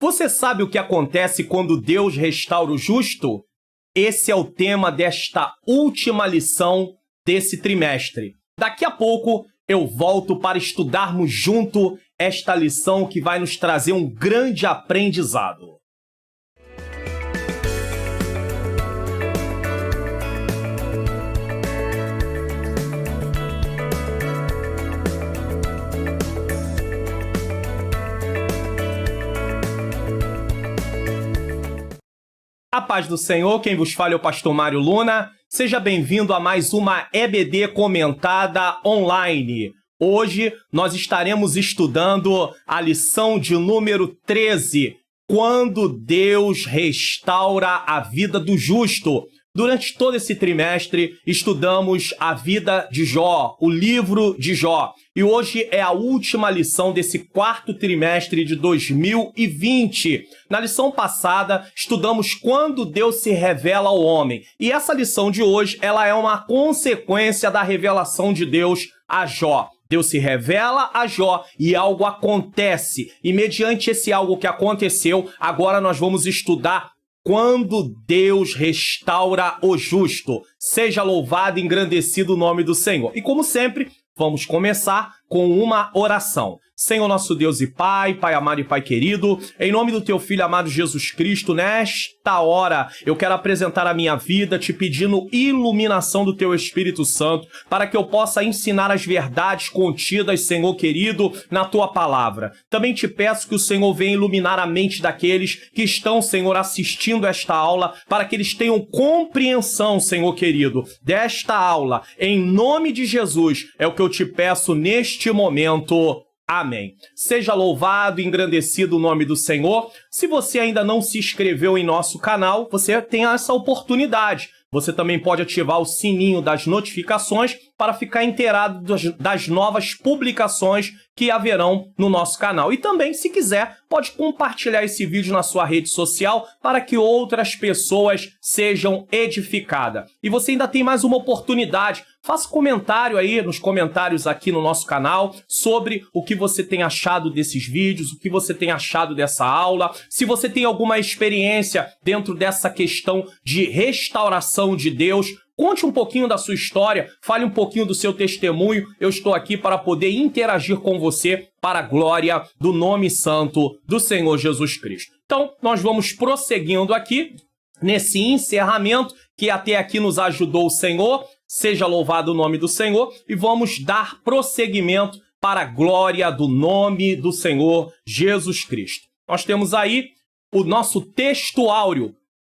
Você sabe o que acontece quando Deus restaura o justo? Esse é o tema desta última lição desse trimestre. Daqui a pouco eu volto para estudarmos junto esta lição que vai nos trazer um grande aprendizado. A paz do Senhor, quem vos fala é o pastor Mário Luna. Seja bem-vindo a mais uma EBD comentada online. Hoje nós estaremos estudando a lição de número 13, quando Deus restaura a vida do justo. Durante todo esse trimestre, estudamos a vida de Jó, o livro de Jó. E hoje é a última lição desse quarto trimestre de 2020. Na lição passada, estudamos quando Deus se revela ao homem. E essa lição de hoje, ela é uma consequência da revelação de Deus a Jó. Deus se revela a Jó e algo acontece. E mediante esse algo que aconteceu, agora nós vamos estudar quando Deus restaura o justo. Seja louvado e engrandecido o nome do Senhor. E como sempre, vamos começar com uma oração. Senhor nosso Deus e Pai, Pai amado e Pai querido, em nome do Teu Filho amado Jesus Cristo, nesta hora eu quero apresentar a minha vida te pedindo iluminação do Teu Espírito Santo para que eu possa ensinar as verdades contidas, Senhor querido, na Tua palavra. Também te peço que o Senhor venha iluminar a mente daqueles que estão, Senhor, assistindo esta aula para que eles tenham compreensão, Senhor querido, desta aula. Em nome de Jesus é o que eu te peço neste momento. Amém. Seja louvado e engrandecido o nome do Senhor. Se você ainda não se inscreveu em nosso canal, você tem essa oportunidade. Você também pode ativar o sininho das notificações para ficar inteirado das novas publicações que haverão no nosso canal. E também, se quiser, pode compartilhar esse vídeo na sua rede social para que outras pessoas sejam edificadas. E você ainda tem mais uma oportunidade. Faça comentário aí nos comentários aqui no nosso canal sobre o que você tem achado desses vídeos, o que você tem achado dessa aula. Se você tem alguma experiência dentro dessa questão de restauração de Deus, conte um pouquinho da sua história, fale um pouquinho do seu testemunho. Eu estou aqui para poder interagir com você para a glória do nome santo do Senhor Jesus Cristo. Então, nós vamos prosseguindo aqui nesse encerramento que até aqui nos ajudou o Senhor. Seja louvado o nome do Senhor e vamos dar prosseguimento para a glória do nome do Senhor Jesus Cristo. Nós temos aí o nosso texto áureo.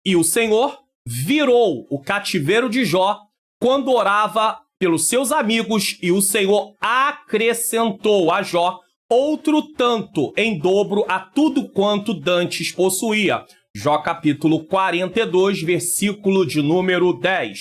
E o Senhor virou o cativeiro de Jó quando orava pelos seus amigos, e o Senhor acrescentou a Jó outro tanto em dobro a tudo quanto dantes possuía. Jó capítulo 42, versículo de número 10.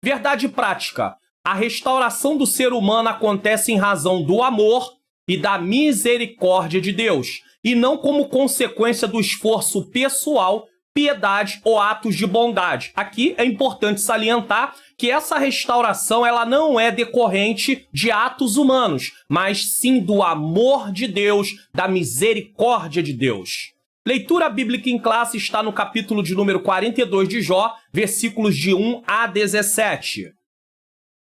Verdade prática. A restauração do ser humano acontece em razão do amor e da misericórdia de Deus, e não como consequência do esforço pessoal, piedade ou atos de bondade. Aqui é importante salientar que essa restauração ela não é decorrente de atos humanos, mas sim do amor de Deus, da misericórdia de Deus. Leitura bíblica em classe está no capítulo de número 42 de Jó, versículos de 1 a 17.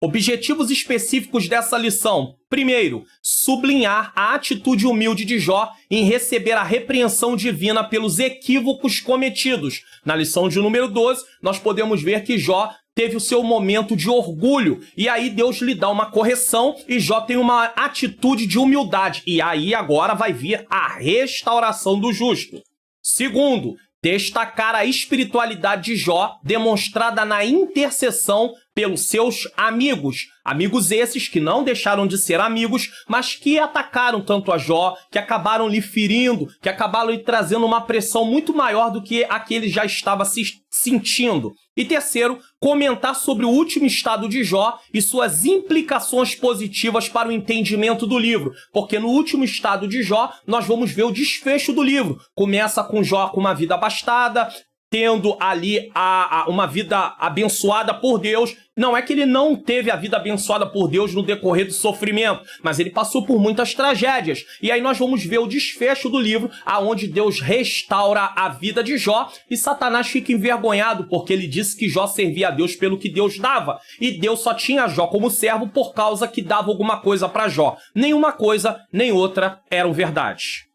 Objetivos específicos dessa lição. Primeiro, sublinhar a atitude humilde de Jó em receber a repreensão divina pelos equívocos cometidos. Na lição de número 12, nós podemos ver que Jó teve o seu momento de orgulho, e aí Deus lhe dá uma correção, e Jó tem uma atitude de humildade, e aí agora vai vir a restauração do justo. Segundo, destacar a espiritualidade de Jó demonstrada na intercessão pelos seus amigos. Amigos esses que não deixaram de ser amigos, mas que atacaram tanto a Jó, que acabaram lhe ferindo, que acabaram lhe trazendo uma pressão muito maior do que a que ele já estava se sentindo. E terceiro, comentar sobre o último estado de Jó e suas implicações positivas para o entendimento do livro. Porque no último estado de Jó, nós vamos ver o desfecho do livro. Começa com Jó com uma vida abastada, tendo ali uma vida abençoada por Deus. Não é que ele não teve a vida abençoada por Deus no decorrer do sofrimento, mas ele passou por muitas tragédias. E aí nós vamos ver o desfecho do livro, aonde Deus restaura a vida de Jó, e Satanás fica envergonhado, porque ele disse que Jó servia a Deus pelo que Deus dava, e Deus só tinha Jó como servo por causa que dava alguma coisa para Jó. Nenhuma coisa, nem outra eram verdades.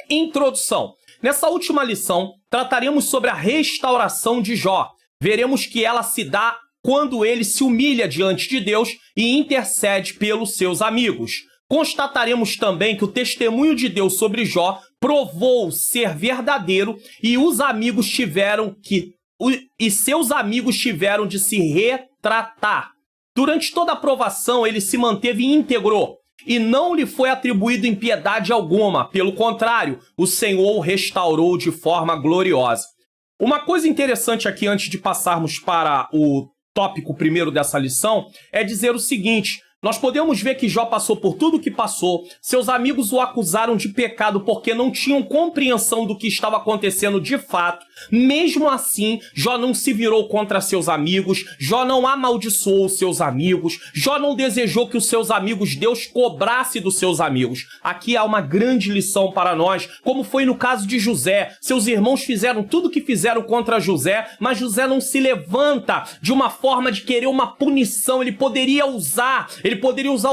Introdução. Nessa última lição, trataremos sobre a restauração de Jó. Veremos que ela se dá quando ele se humilha diante de Deus e intercede pelos seus amigos. Constataremos também que o testemunho de Deus sobre Jó provou ser verdadeiro e seus amigos tiveram de se retratar. Durante toda a provação, ele se manteve íntegro e não lhe foi atribuído impiedade alguma. Pelo contrário, o Senhor o restaurou de forma gloriosa. Uma coisa interessante aqui, antes de passarmos para o tópico primeiro dessa lição, é dizer o seguinte: nós podemos ver que Jó passou por tudo o que passou, seus amigos o acusaram de pecado porque não tinham compreensão do que estava acontecendo de fato. Mesmo assim, Jó não se virou contra seus amigos, Jó não amaldiçoou seus amigos, Jó não desejou que os seus amigos, Deus cobrasse dos seus amigos. Aqui há uma grande lição para nós, como foi no caso de José. Seus irmãos fizeram tudo o que fizeram contra José, mas José não se levanta de uma forma de querer uma punição. Ele poderia usar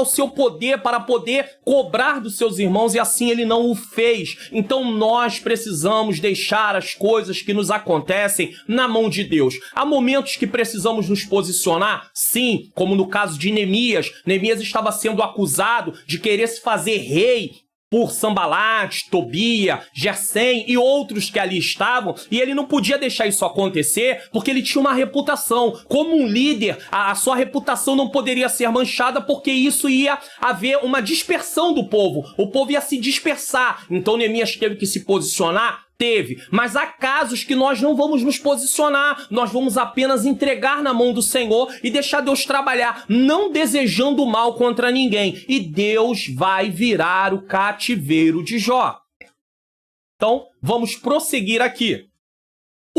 o seu poder para poder cobrar dos seus irmãos, e assim ele não o fez. Então nós precisamos deixar as coisas que nos acontecem na mão de Deus. Há momentos que precisamos nos posicionar, sim, como no caso de Neemias. Neemias estava sendo acusado de querer se fazer rei por Sambalate, Tobia, Gesem e outros que ali estavam, e ele não podia deixar isso acontecer porque ele tinha uma reputação. Como um líder, a sua reputação não poderia ser manchada, porque isso ia haver uma dispersão do povo. O povo ia se dispersar. Então Neemias teve que se posicionar. Teve, mas há casos que nós não vamos nos posicionar, nós vamos apenas entregar na mão do Senhor e deixar Deus trabalhar, não desejando mal contra ninguém, e Deus vai virar o cativeiro de Jó. Então, vamos prosseguir aqui.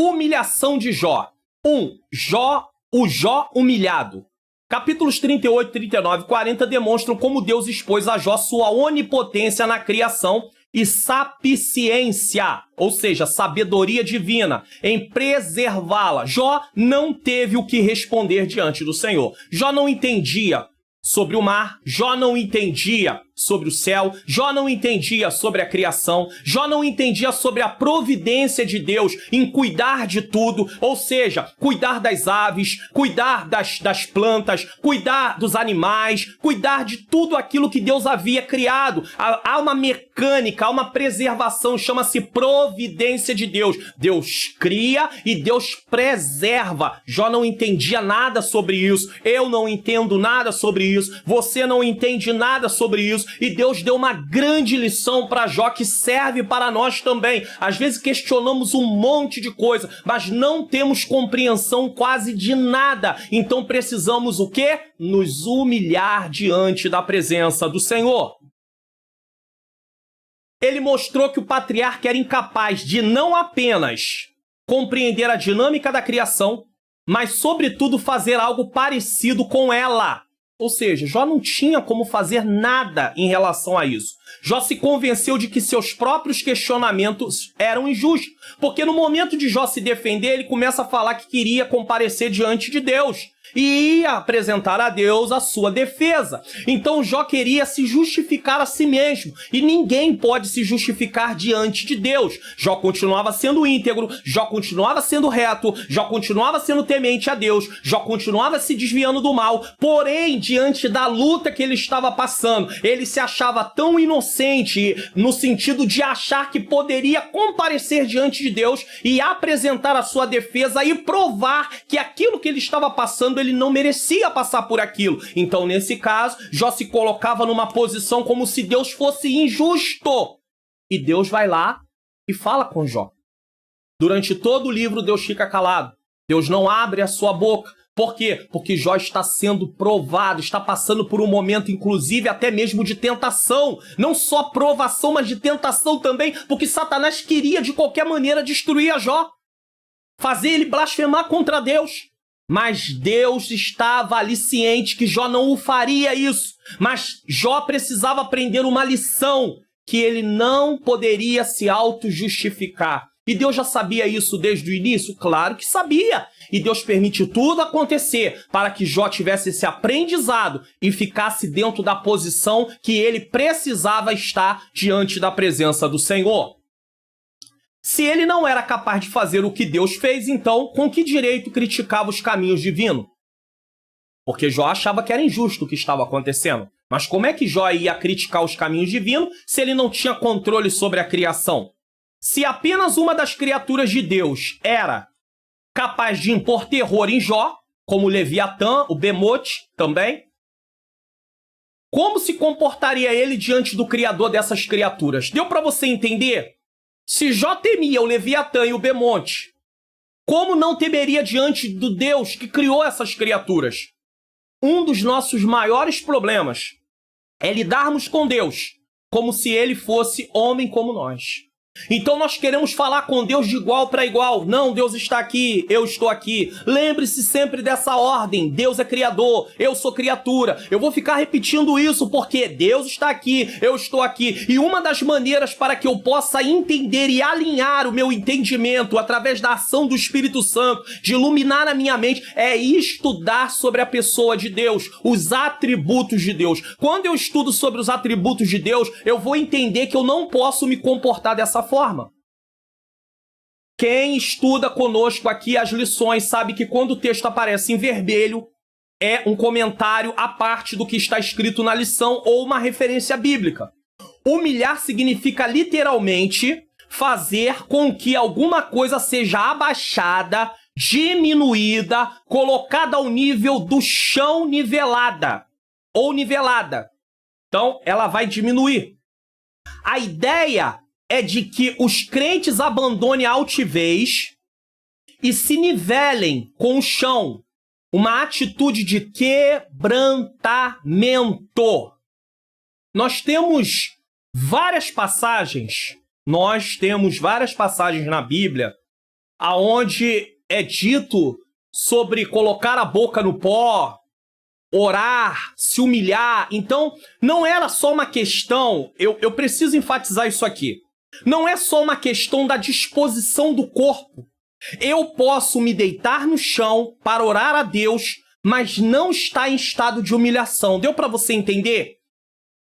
Humilhação de Jó. O Jó humilhado. Capítulos 38, 39 e 40 demonstram como Deus expôs a Jó sua onipotência na criação e sapisciência, ou seja, sabedoria divina, em preservá-la. Jó não teve o que responder diante do Senhor. Jó não entendia sobre o mar, Jó não entendia sobre o céu, Jó não entendia sobre a criação, Jó não entendia sobre a providência de Deus em cuidar de tudo, ou seja, cuidar das aves, cuidar das plantas, cuidar dos animais, cuidar de tudo aquilo que Deus havia criado. Há uma mecânica, há uma preservação, chama-se providência de Deus. Deus cria e Deus preserva. Jó não entendia nada sobre isso, eu não entendo nada sobre isso, você não entende nada sobre isso. E Deus deu uma grande lição para Jó que serve para nós também. Às vezes questionamos um monte de coisa, mas não temos compreensão quase de nada. Então precisamos o quê? Nos humilhar diante da presença do Senhor. Ele mostrou que o patriarca era incapaz de não apenas compreender a dinâmica da criação, mas sobretudo fazer algo parecido com ela. Ou seja, Jó não tinha como fazer nada em relação a isso. Jó se convenceu de que seus próprios questionamentos eram injustos, porque no momento de Jó se defender, ele começa a falar que queria comparecer diante de Deus e ia apresentar a Deus a sua defesa. Então Jó queria se justificar a si mesmo, e ninguém pode se justificar diante de Deus. Jó continuava sendo íntegro, Jó continuava sendo reto, Jó continuava sendo temente a Deus, Jó continuava se desviando do mal, porém, diante da luta que ele estava passando, ele se achava tão inocente, no sentido de achar que poderia comparecer diante de Deus e apresentar a sua defesa e provar que aquilo que ele estava passando, ele não merecia passar por aquilo. Então, nesse caso, Jó se colocava numa posição como se Deus fosse injusto. E Deus vai lá e fala com Jó. Durante todo o livro, Deus fica calado. Deus não abre a sua boca. Por quê? Porque Jó está sendo provado, está passando por um momento, inclusive, até mesmo de tentação. Não só provação, mas de tentação também, porque Satanás queria, de qualquer maneira, destruir a Jó. fazer ele blasfemar contra Deus. Mas Deus estava ali ciente que Jó não o faria isso. Mas Jó precisava aprender uma lição, que ele não poderia se auto-justificar. E Deus já sabia isso desde o início? Claro que sabia. E Deus permite tudo acontecer para que Jó tivesse esse aprendizado e ficasse dentro da posição que ele precisava estar diante da presença do Senhor. Se ele não era capaz de fazer o que Deus fez, então, com que direito criticava os caminhos divinos? Porque Jó achava que era injusto o que estava acontecendo. Mas como é que Jó ia criticar os caminhos divinos se ele não tinha controle sobre a criação? Se apenas uma das criaturas de Deus era capaz de impor terror em Jó, como o Leviatã, o Bemote também, como se comportaria ele diante do Criador dessas criaturas? Deu para você entender? Se Jó temia o Leviatã e o Bemote, como não temeria diante do Deus que criou essas criaturas? Um dos nossos maiores problemas é lidarmos com Deus como se ele fosse homem como nós. Então nós queremos falar com Deus de igual para igual. Não, Deus está aqui, eu estou aqui. Lembre-se sempre dessa ordem. Deus é criador, eu sou criatura. Eu vou ficar repetindo isso porque Deus está aqui, eu estou aqui. E uma das maneiras para que eu possa entender e alinhar o meu entendimento através da ação do Espírito Santo, de iluminar a minha mente, é estudar sobre a pessoa de Deus, os atributos de Deus. Quando eu estudo sobre os atributos de Deus, eu vou entender que eu não posso me comportar dessa forma. Quem estuda conosco aqui as lições sabe que quando o texto aparece em vermelho, é um comentário à parte do que está escrito na lição ou uma referência bíblica. Humilhar significa literalmente fazer com que alguma coisa seja abaixada, diminuída, colocada ao nível do chão, nivelada ou nivelada. Então, ela vai diminuir. A ideia é de que os crentes abandonem a altivez e se nivelem com o chão. Uma atitude de quebrantamento. Nós temos várias passagens na Bíblia aonde é dito sobre colocar a boca no pó, orar, se humilhar. Então, não era só uma questão, eu preciso enfatizar isso aqui. Não é só uma questão da disposição do corpo. Eu posso me deitar no chão para orar a Deus, mas não estar em estado de humilhação. Deu para você entender?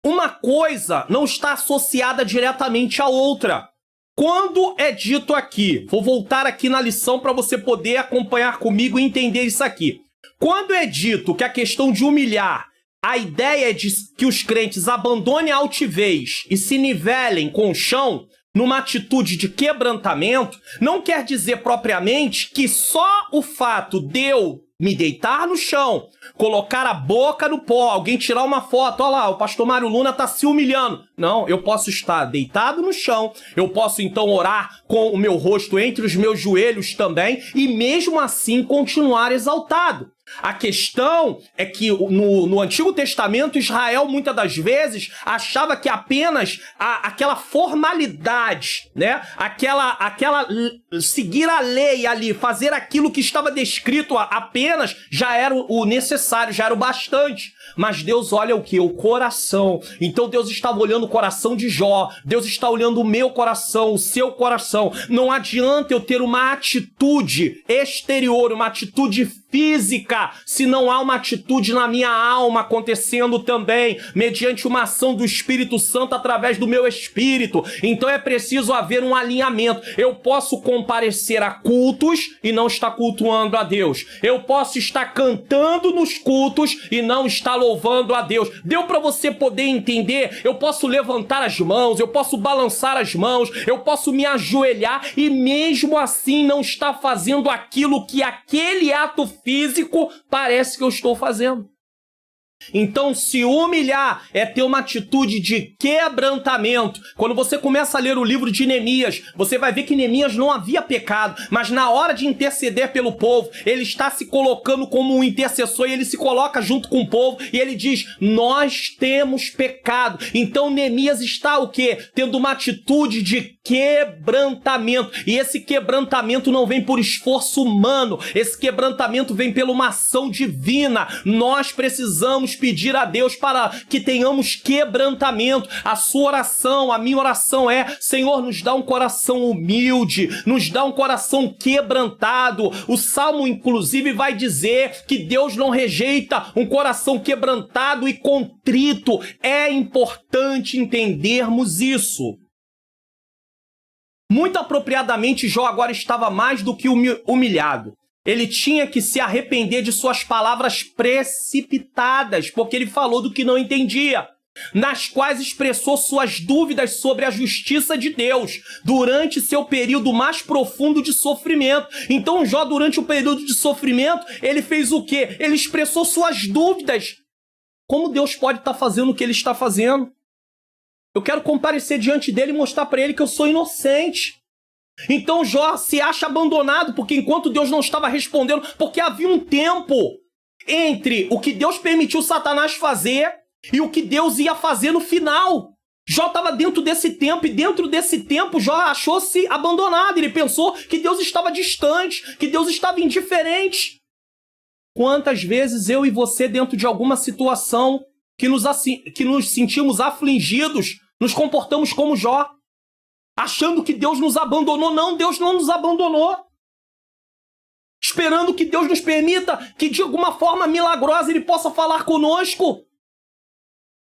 Uma coisa não está associada diretamente à outra. Quando é dito aqui, vou voltar aqui na lição para você poder acompanhar comigo e entender isso aqui. Quando é dito que a questão de humilhar, a ideia é de que os crentes abandonem a altivez e se nivelem com o chão, numa atitude de quebrantamento, não quer dizer propriamente que só o fato de eu me deitar no chão, colocar a boca no pó, alguém tirar uma foto, olha lá, o pastor Mário Luna está se humilhando. Não, eu posso estar deitado no chão, eu posso então orar com o meu rosto entre os meus joelhos também, e mesmo assim continuar exaltado. A questão é que no Antigo Testamento, Israel muitas das vezes achava que apenas aquela formalidade, né? Aquela seguir a lei ali, fazer aquilo que estava descrito apenas, já era o necessário, já era o bastante. Mas Deus olha o quê? O coração. Então Deus estava olhando o coração de Jó. Deus está olhando o meu coração, o seu coração. Não adianta eu ter uma atitude exterior, uma atitude física, se não há uma atitude na minha alma acontecendo também, mediante uma ação do Espírito Santo através do meu espírito. Então é preciso haver um alinhamento. Eu posso comparecer a cultos e não estar cultuando a Deus. Eu posso estar cantando nos cultos e não estar louvando a Deus. Deu para você poder entender? Eu posso levantar as mãos, eu posso balançar as mãos, eu posso me ajoelhar e mesmo assim não estar fazendo aquilo que aquele ato físico parece que eu estou fazendo. Então, se humilhar é ter uma atitude de quebrantamento. Quando você começa a ler o livro de Neemias, você vai ver que Neemias não havia pecado, mas na hora de interceder pelo povo, ele está se colocando como um intercessor e ele se coloca junto com o povo e ele diz, nós temos pecado. Então, Neemias está o quê? Tendo uma atitude de quebrantamento. E esse quebrantamento não vem por esforço humano, esse quebrantamento vem pela uma ação divina. Nós precisamos pedir a Deus para que tenhamos quebrantamento. A sua oração, a minha oração é, Senhor, nos dá um coração humilde, nos dá um coração quebrantado. O Salmo, inclusive, vai dizer que Deus não rejeita um coração quebrantado e contrito. É importante entendermos isso. Muito apropriadamente, Jó agora estava mais do que humilhado. Ele tinha que se arrepender de suas palavras precipitadas, porque ele falou do que não entendia, nas quais expressou suas dúvidas sobre a justiça de Deus durante seu período mais profundo de sofrimento. Então Jó, durante o período de sofrimento, ele fez o quê? Ele expressou suas dúvidas. Como Deus pode estar fazendo o que ele está fazendo? Eu quero comparecer diante dele e mostrar para ele que eu sou inocente. Então Jó se acha abandonado, porque enquanto Deus não estava respondendo, porque havia um tempo entre o que Deus permitiu Satanás fazer e o que Deus ia fazer no final. Jó estava dentro desse tempo, e dentro desse tempo Jó achou-se abandonado. Ele pensou que Deus estava distante, que Deus estava indiferente. Quantas vezes eu e você, dentro de alguma situação que nos sentimos afligidos, nos comportamos como Jó, achando que Deus nos abandonou. Não, Deus não nos abandonou. Esperando que Deus nos permita que de alguma forma milagrosa Ele possa falar conosco.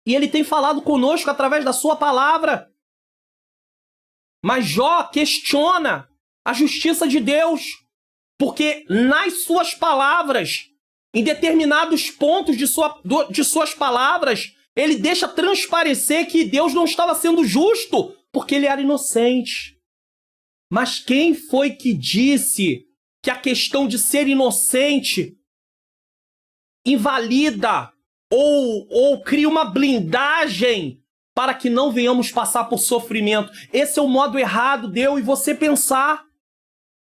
E Ele tem falado conosco através da sua palavra. Mas Jó questiona a justiça de Deus, porque nas suas palavras, em determinados pontos de suas palavras, ele deixa transparecer que Deus não estava sendo justo, porque ele era inocente. Mas quem foi que disse que a questão de ser inocente invalida ou cria uma blindagem para que não venhamos passar por sofrimento? Esse é o modo errado de eu e você pensar.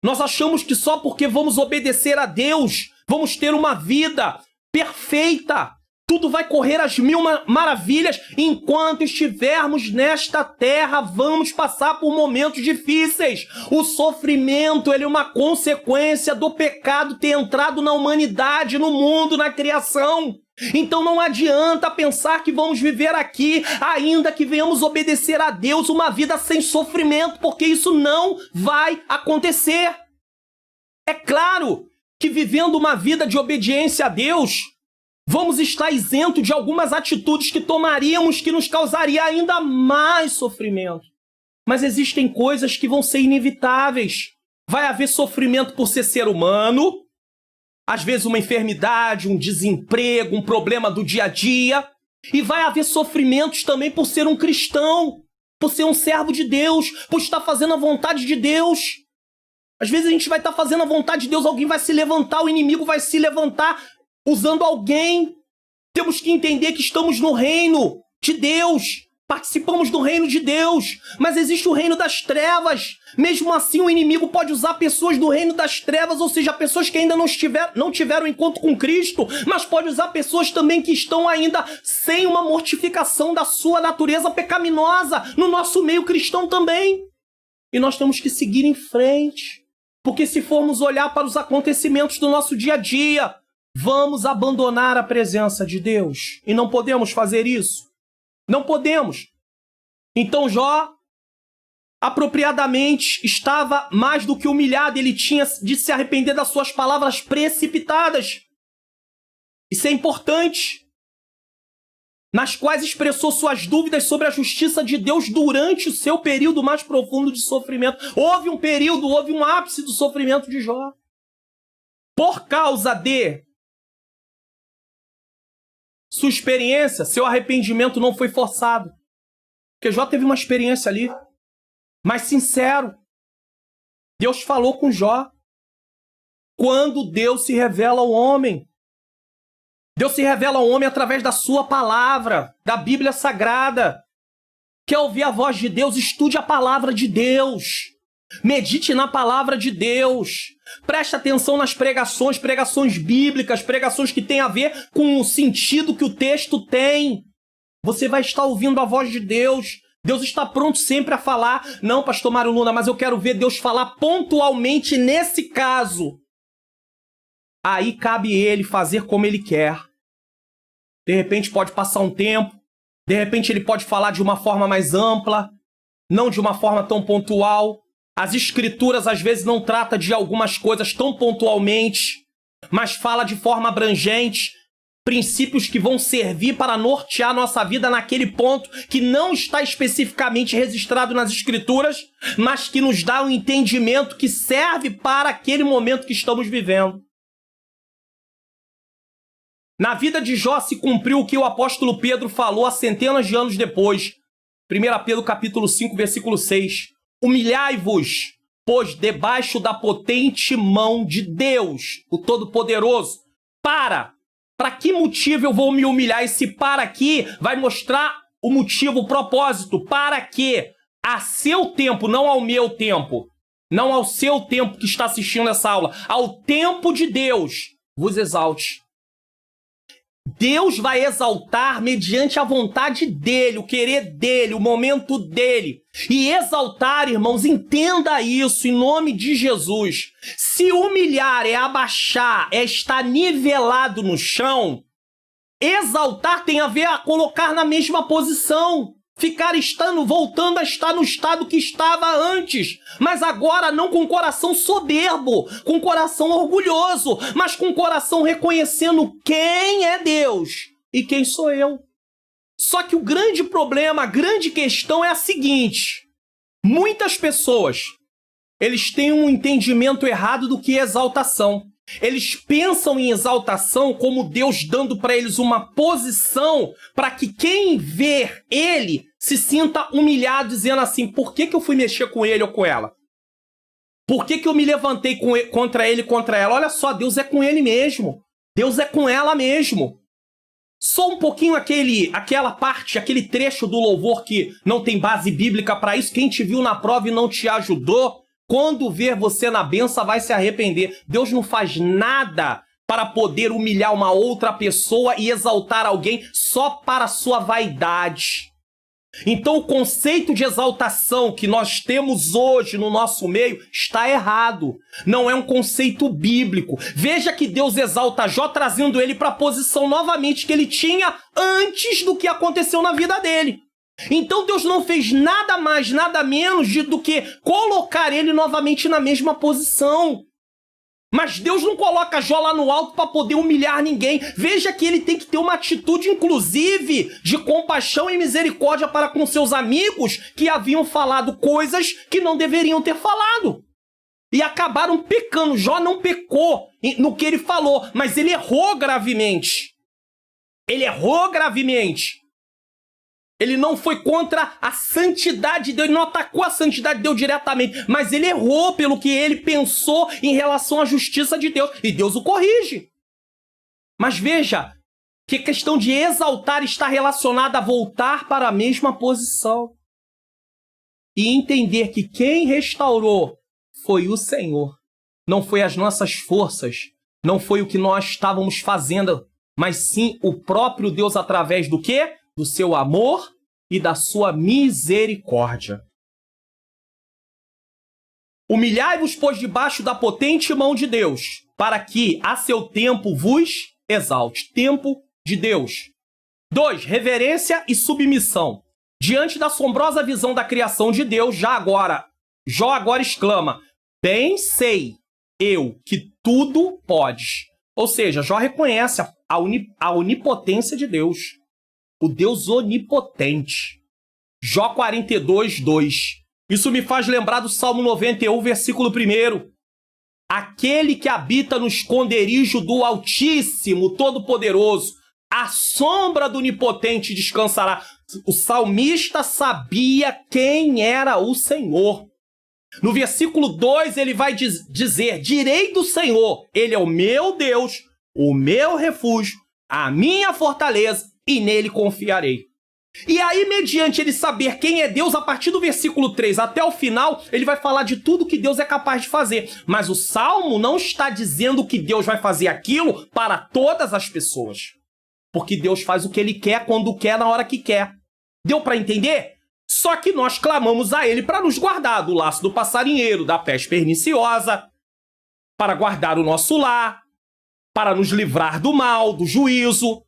Nós achamos que só porque vamos obedecer a Deus, vamos ter uma vida perfeita, tudo vai correr às mil maravilhas. Enquanto estivermos nesta terra, vamos passar por momentos difíceis. O sofrimento, ele é uma consequência do pecado ter entrado na humanidade, no mundo, na criação. Então não adianta pensar que vamos viver aqui, ainda que venhamos obedecer a Deus, uma vida sem sofrimento, porque isso não vai acontecer. É claro que vivendo uma vida de obediência a Deus, vamos estar isentos de algumas atitudes que tomaríamos que nos causaria ainda mais sofrimento. Mas existem coisas que vão ser inevitáveis. Vai haver sofrimento por ser humano, às vezes uma enfermidade, um desemprego, um problema do dia a dia. E vai haver sofrimentos também por ser um cristão, por ser um servo de Deus, por estar fazendo a vontade de Deus. Às vezes a gente vai estar fazendo a vontade de Deus, alguém vai se levantar, o inimigo vai se levantar usando alguém. Temos que entender que estamos no reino de Deus, participamos do reino de Deus, mas existe o reino das trevas. Mesmo assim, o inimigo pode usar pessoas do reino das trevas, ou seja, pessoas que ainda não tiveram encontro com Cristo, mas pode usar pessoas também que estão ainda sem uma mortificação da sua natureza pecaminosa, no nosso meio cristão também. E nós temos que seguir em frente, porque se formos olhar para os acontecimentos do nosso dia a dia, vamos abandonar a presença de Deus. E não podemos fazer isso. Não podemos. Então Jó, apropriadamente, estava mais do que humilhado. Ele tinha de se arrepender das suas palavras precipitadas. Isso é importante. Nas quais expressou suas dúvidas sobre a justiça de Deus durante o seu período mais profundo de sofrimento. Houve um ápice do sofrimento de Jó. Por causa de sua experiência, seu arrependimento não foi forçado. Porque Jó teve uma experiência ali, mas sincero. Deus falou com Jó. Quando Deus se revela ao homem, Deus se revela ao homem através da sua palavra, da Bíblia Sagrada. Quer ouvir a voz de Deus? Estude a palavra de Deus. Medite na palavra de Deus. Preste atenção nas pregações bíblicas, pregações que têm a ver com o sentido que o texto tem. Você vai estar ouvindo a voz de Deus. Deus está pronto sempre a falar. Não, pastor Mário Luna, mas eu quero ver Deus falar pontualmente nesse caso. Aí cabe ele fazer como ele quer. De repente pode passar um tempo. De repente ele pode falar de uma forma mais ampla, não de uma forma tão pontual. As escrituras às vezes não tratam de algumas coisas tão pontualmente, mas fala de forma abrangente, princípios que vão servir para nortear nossa vida naquele ponto que não está especificamente registrado nas escrituras, mas que nos dá um entendimento que serve para aquele momento que estamos vivendo. Na vida de Jó se cumpriu o que o apóstolo Pedro falou há centenas de anos depois. 1 Pedro capítulo 5, versículo 6. Humilhai-vos, pois debaixo da potente mão de Deus, o Todo-Poderoso. Para que motivo eu vou me humilhar? Esse para aqui vai mostrar o motivo, o propósito. Para que a seu tempo, não ao meu tempo, não ao seu tempo que está assistindo essa aula, ao tempo de Deus, vos exalte. Deus vai exaltar mediante a vontade dele, o querer dele, o momento dele. E exaltar, irmãos, entenda isso em nome de Jesus. Se humilhar é abaixar, é estar nivelado no chão, exaltar tem a ver a colocar na mesma posição. Voltando a estar no estado que estava antes, mas agora não com coração soberbo, com coração orgulhoso, mas com coração reconhecendo quem é Deus e quem sou eu. Só que o grande problema, a grande questão é a seguinte: muitas pessoas, eles têm um entendimento errado do que é exaltação. Eles pensam em exaltação como Deus dando para eles uma posição para que quem vê ele se sinta humilhado, dizendo assim: por que eu fui mexer com ele ou com ela? Por que eu me levantei contra ele, contra ela? Olha só, Deus é com ele mesmo. Deus é com ela mesmo. Só um pouquinho aquela parte, aquele trecho do louvor que não tem base bíblica para isso. Quem te viu na prova e não te ajudou, quando ver você na benção, vai se arrepender. Deus não faz nada para poder humilhar uma outra pessoa e exaltar alguém só para a sua vaidade. Então o conceito de exaltação que nós temos hoje no nosso meio está errado. Não é um conceito bíblico. Veja que Deus exalta Jó trazendo ele para a posição novamente que ele tinha antes do que aconteceu na vida dele. Então Deus não fez nada mais, nada menos do que colocar ele novamente na mesma posição. Mas Deus não coloca Jó lá no alto para poder humilhar ninguém. Veja que ele tem que ter uma atitude, inclusive, de compaixão e misericórdia para com seus amigos que haviam falado coisas que não deveriam ter falado. E acabaram pecando. Jó não pecou no que ele falou, mas ele errou gravemente. Ele errou gravemente. Ele não foi contra a santidade de Deus, ele não atacou a santidade de Deus diretamente, mas ele errou pelo que ele pensou em relação à justiça de Deus, e Deus o corrige. Mas veja que a questão de exaltar está relacionada a voltar para a mesma posição e entender que quem restaurou foi o Senhor, não foi as nossas forças, não foi o que nós estávamos fazendo, mas sim o próprio Deus através do quê? Do seu amor e da sua misericórdia. Humilhai-vos, pois, debaixo da potente mão de Deus, para que a seu tempo vos exalte. Tempo de Deus. 2. Reverência e submissão. Diante da assombrosa visão da criação de Deus, Jó agora exclama: bem sei eu que tudo podes. Ou seja, Jó reconhece a onipotência de Deus. O Deus onipotente. Jó 42, 2. Isso me faz lembrar do Salmo 91, versículo 1. Aquele que habita no esconderijo do Altíssimo, Todo-Poderoso, à sombra do Onipotente descansará. O salmista sabia quem era o Senhor. No versículo 2 ele vai dizer: direi do Senhor, ele é o meu Deus, o meu refúgio, a minha fortaleza e nele confiarei. E aí, mediante ele saber quem é Deus, a partir do versículo 3 até o final, ele vai falar de tudo que Deus é capaz de fazer. Mas o Salmo não está dizendo que Deus vai fazer aquilo para todas as pessoas. Porque Deus faz o que ele quer, quando quer, na hora que quer. Deu para entender? Só que nós clamamos a ele para nos guardar do laço do passarinheiro, da peste perniciosa, para guardar o nosso lar, para nos livrar do mal, do juízo.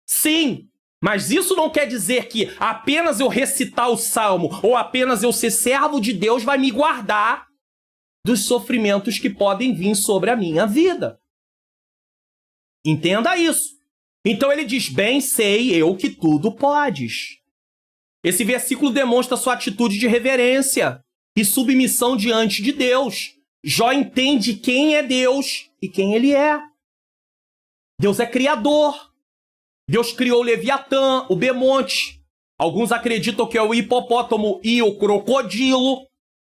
Sim, mas isso não quer dizer que apenas eu recitar o salmo ou apenas eu ser servo de Deus vai me guardar dos sofrimentos que podem vir sobre a minha vida. Entenda isso. Então ele diz, bem sei eu que tudo podes. Esse versículo demonstra sua atitude de reverência e submissão diante de Deus. Jó entende quem é Deus e quem ele é. Deus é criador. Deus criou o Leviatã, o Bemonte. Alguns acreditam que é o hipopótamo e o crocodilo.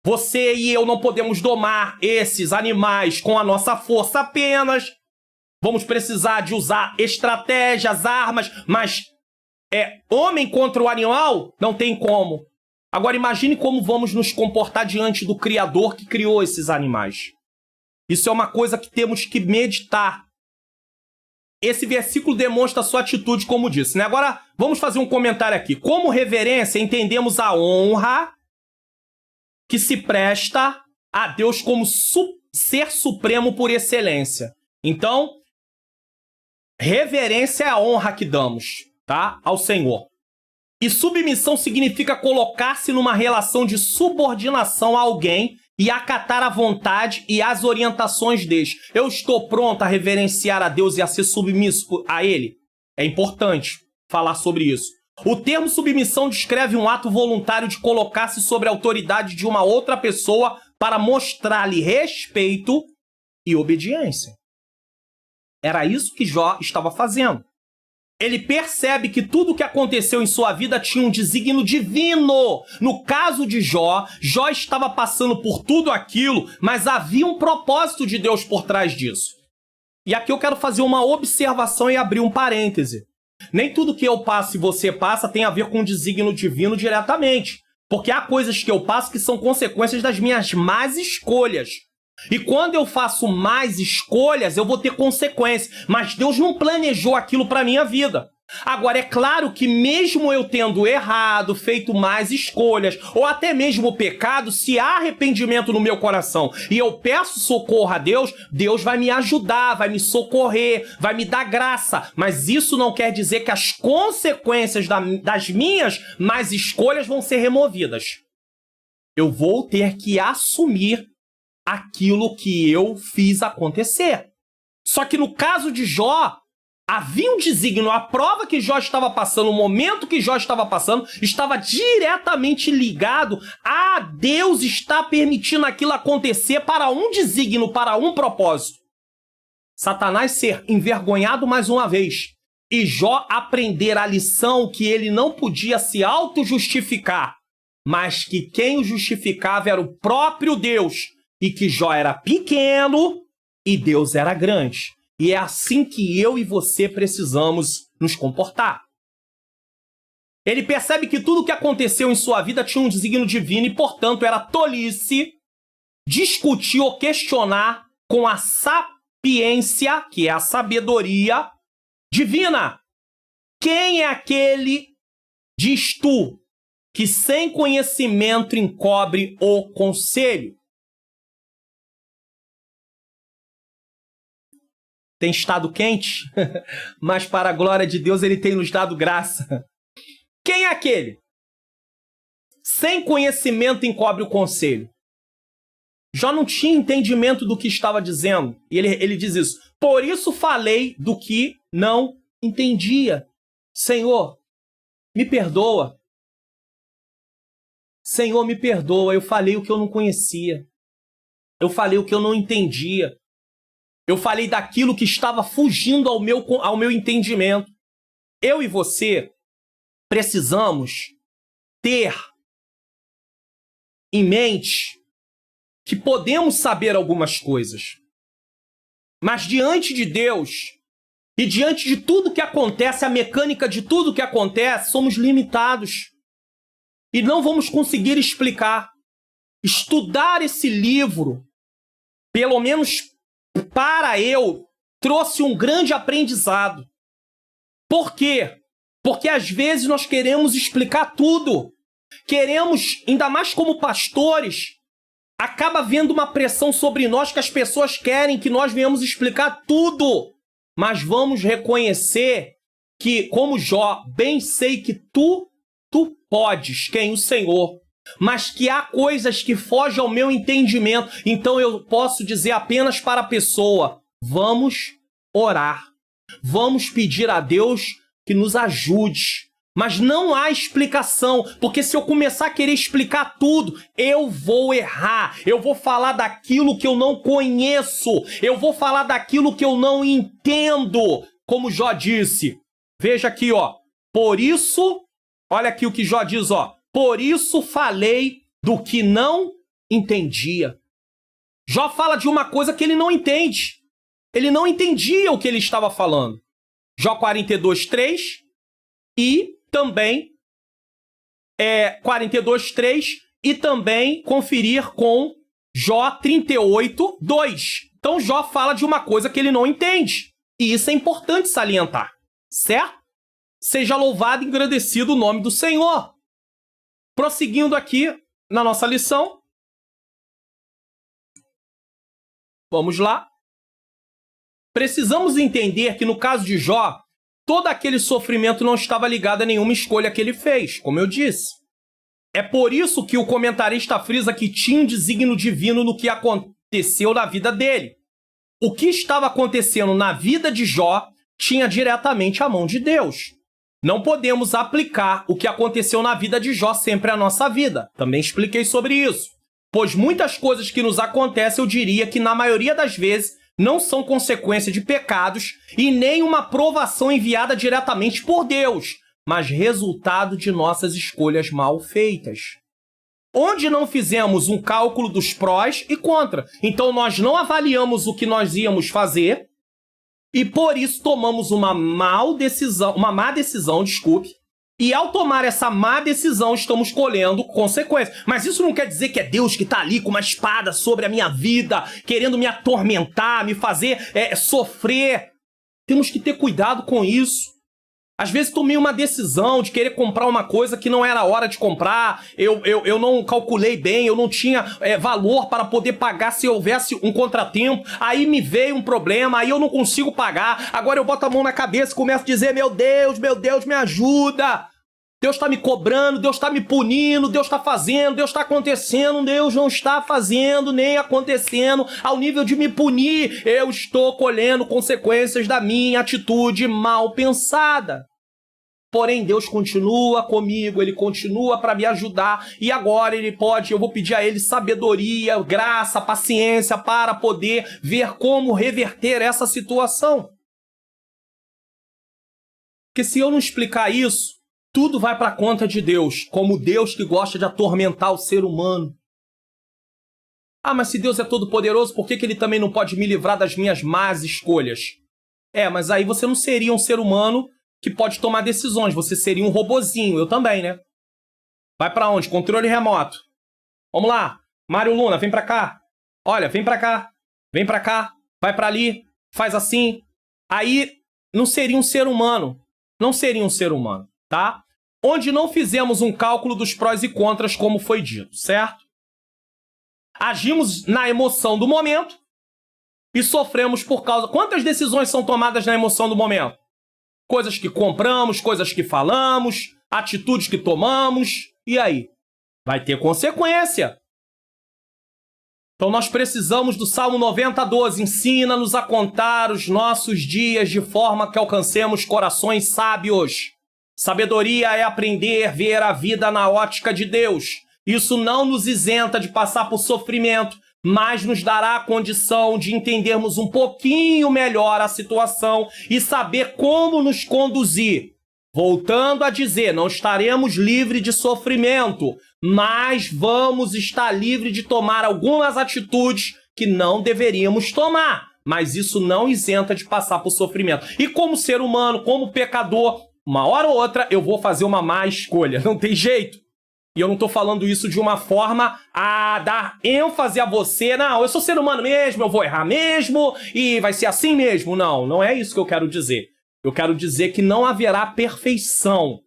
Você e eu não podemos domar esses animais com a nossa força apenas. Vamos precisar de usar estratégias, armas, mas homem contra o animal não tem como. Agora imagine como vamos nos comportar diante do Criador que criou esses animais. Isso é uma coisa que temos que meditar. Esse versículo demonstra a sua atitude, como disse, né? Agora, vamos fazer um comentário aqui. Como reverência, entendemos a honra que se presta a Deus como ser supremo por excelência. Então, reverência é a honra que damos, tá? Ao Senhor. E submissão significa colocar-se numa relação de subordinação a alguém e acatar a vontade e as orientações deles. Eu estou pronto a reverenciar a Deus e a ser submisso a Ele? É importante falar sobre isso. O termo submissão descreve um ato voluntário de colocar-se sobre a autoridade de uma outra pessoa para mostrar-lhe respeito e obediência. Era isso que Jó estava fazendo. Ele percebe que tudo o que aconteceu em sua vida tinha um desígnio divino. No caso de Jó, Jó estava passando por tudo aquilo, mas havia um propósito de Deus por trás disso. E aqui eu quero fazer uma observação e abrir um parêntese. Nem tudo que eu passo e você passa tem a ver com o desígnio divino diretamente. Porque há coisas que eu passo que são consequências das minhas más escolhas. E quando eu faço mais escolhas, eu vou ter consequências. Mas Deus não planejou aquilo para a minha vida. Agora, é claro que mesmo eu tendo errado, feito mais escolhas, ou até mesmo pecado, se há arrependimento no meu coração e eu peço socorro a Deus, Deus vai me ajudar, vai me socorrer, vai me dar graça. Mas isso não quer dizer que as consequências das minhas más escolhas vão ser removidas. Eu vou ter que assumir aquilo que eu fiz acontecer. Só que no caso de Jó, havia um desígnio. A prova que Jó estava passando, o momento que Jó estava passando, estava diretamente ligado a Deus estar permitindo aquilo acontecer para um desígnio, para um propósito. Satanás ser envergonhado mais uma vez e Jó aprender a lição que ele não podia se auto-justificar, mas que quem o justificava era o próprio Deus. E que Jó era pequeno e Deus era grande. E é assim que eu e você precisamos nos comportar. Ele percebe que tudo o que aconteceu em sua vida tinha um desígnio divino e, portanto, era tolice discutir ou questionar com a sapiência, que é a sabedoria divina. Quem é aquele, diz tu, que sem conhecimento encobre o conselho? Tem estado quente, mas para a glória de Deus ele tem nos dado graça. Quem é aquele? Sem conhecimento encobre o conselho. Jó não tinha entendimento do que estava dizendo. E ele diz isso. Por isso falei do que não entendia. Senhor, me perdoa. Senhor, me perdoa. Eu falei o que eu não conhecia. Eu falei o que eu não entendia. Eu falei daquilo que estava fugindo ao meu entendimento. Eu e você precisamos ter em mente que podemos saber algumas coisas. Mas diante de Deus, E diante de tudo que acontece, a mecânica de tudo que acontece, somos limitados. E não vamos conseguir explicar. Estudar esse livro, pelo menos para eu, trouxe um grande aprendizado. Por quê? Porque às vezes nós queremos explicar tudo. Queremos, ainda mais como pastores, acaba havendo uma pressão sobre nós que as pessoas querem que nós venhamos explicar tudo. Mas vamos reconhecer que, como Jó, bem sei que tu podes, quem? O Senhor. Mas que há coisas que fogem ao meu entendimento. Então eu posso dizer apenas para a pessoa, vamos orar. Vamos pedir a Deus que nos ajude. Mas não há explicação, porque se eu começar a querer explicar tudo, eu vou errar. Eu vou falar daquilo que eu não conheço. Eu vou falar daquilo que eu não entendo. Como Jó disse. Veja aqui, ó. Por isso, olha aqui o que Jó diz, ó. Por isso falei do que não entendia. Jó fala de uma coisa que ele não entende. Ele não entendia o que ele estava falando. Jó 42:3 e também 42:3 e também conferir com Jó 38:2. Então Jó fala de uma coisa que ele não entende. E isso é importante salientar, certo? Seja louvado e engrandecido o nome do Senhor. Prosseguindo aqui na nossa lição. Vamos lá. Precisamos entender que no caso de Jó, todo aquele sofrimento não estava ligado a nenhuma escolha que ele fez, como eu disse. É por isso que o comentarista frisa que tinha um desígnio divino no que aconteceu na vida dele. O que estava acontecendo na vida de Jó tinha diretamente a mão de Deus. Não podemos aplicar o que aconteceu na vida de Jó sempre à nossa vida. Também expliquei sobre isso. Pois muitas coisas que nos acontecem, eu diria que na maioria das vezes não são consequência de pecados e nem uma provação enviada diretamente por Deus, mas resultado de nossas escolhas mal feitas. Onde não fizemos um cálculo dos prós e contra. Então nós não avaliamos o que nós íamos fazer e por isso tomamos uma má decisão, e ao tomar essa má decisão estamos colhendo consequências. Mas isso não quer dizer que é Deus que está ali com uma espada sobre a minha vida, querendo me atormentar, me fazer sofrer. Temos que ter cuidado com isso. Às vezes tomei uma decisão de querer comprar uma coisa que não era hora de comprar, eu não calculei bem, eu não tinha valor para poder pagar se houvesse um contratempo, aí me veio um problema, aí eu não consigo pagar, agora eu boto a mão na cabeça e começo a dizer, meu Deus, me ajuda! Deus está me cobrando, Deus está me punindo, Deus está fazendo, Deus está acontecendo, Deus não está fazendo nem acontecendo ao nível de me punir. Eu estou colhendo consequências da minha atitude mal pensada. Porém, Deus continua comigo, Ele continua para me ajudar e agora eu vou pedir a Ele sabedoria, graça, paciência para poder ver como reverter essa situação. Porque se eu não explicar isso, tudo vai para a conta de Deus, como Deus que gosta de atormentar o ser humano. Ah, mas se Deus é todo poderoso, por que Ele também não pode me livrar das minhas más escolhas? Mas aí você não seria um ser humano que pode tomar decisões, você seria um robozinho, eu também, né? Vai para onde? Controle remoto. Vamos lá, Mário Luna, vem para cá. Olha, vem para cá, vai para ali, faz assim. Aí não seria um ser humano, tá? Onde não fizemos um cálculo dos prós e contras, como foi dito, certo? Agimos na emoção do momento e sofremos por causa... Quantas decisões são tomadas na emoção do momento? Coisas que compramos, coisas que falamos, atitudes que tomamos. E aí? Vai ter consequência. Então nós precisamos do Salmo 90:12. Ensina-nos a contar os nossos dias de forma que alcancemos corações sábios. Sabedoria é aprender a ver a vida na ótica de Deus. Isso não nos isenta de passar por sofrimento, mas nos dará a condição de entendermos um pouquinho melhor a situação e saber como nos conduzir. Voltando a dizer, não estaremos livres de sofrimento, mas vamos estar livres de tomar algumas atitudes que não deveríamos tomar. mas isso não isenta de passar por sofrimento. E como ser humano, como pecador, uma hora ou outra eu vou fazer uma má escolha, não tem jeito. E eu não estou falando isso de uma forma a dar ênfase a você. Não, eu sou ser humano mesmo, eu vou errar mesmo e vai ser assim mesmo. Não, não é isso que eu quero dizer. Eu quero dizer que não haverá perfeição.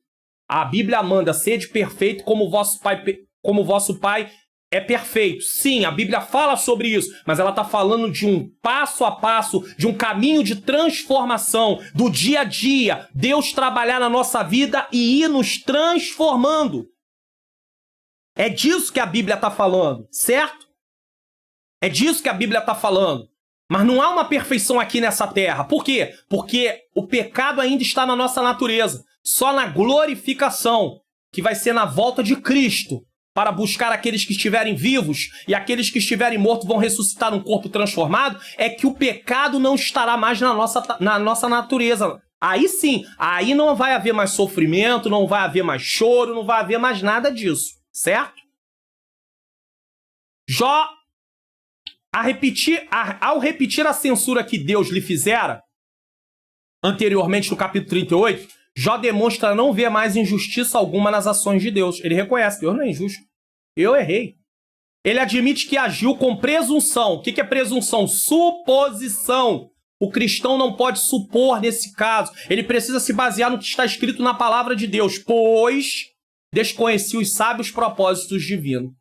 A Bíblia manda sede perfeito como o vosso Pai é perfeito. Sim, a Bíblia fala sobre isso, mas ela está falando de um passo a passo, de um caminho de transformação, do dia a dia. Deus trabalhar na nossa vida e ir nos transformando. É disso que a Bíblia está falando, certo? É disso que a Bíblia está falando. Mas não há uma perfeição aqui nessa terra. Por quê? Porque o pecado ainda está na nossa natureza. Só na glorificação, que vai ser na volta de Cristo, para buscar aqueles que estiverem vivos e aqueles que estiverem mortos vão ressuscitar num corpo transformado, é que o pecado não estará mais na nossa natureza. Aí sim, aí não vai haver mais sofrimento, não vai haver mais choro, não vai haver mais nada disso. Certo? Jó, ao repetir a censura que Deus lhe fizera, anteriormente no capítulo 38, Jó demonstra não ver mais injustiça alguma nas ações de Deus. Ele reconhece, Deus não é injusto. Eu errei. Ele admite que agiu com presunção. O que é presunção? Suposição. O cristão não pode supor nesse caso. Ele precisa se basear no que está escrito na palavra de Deus, pois desconheci os sábios propósitos divinos.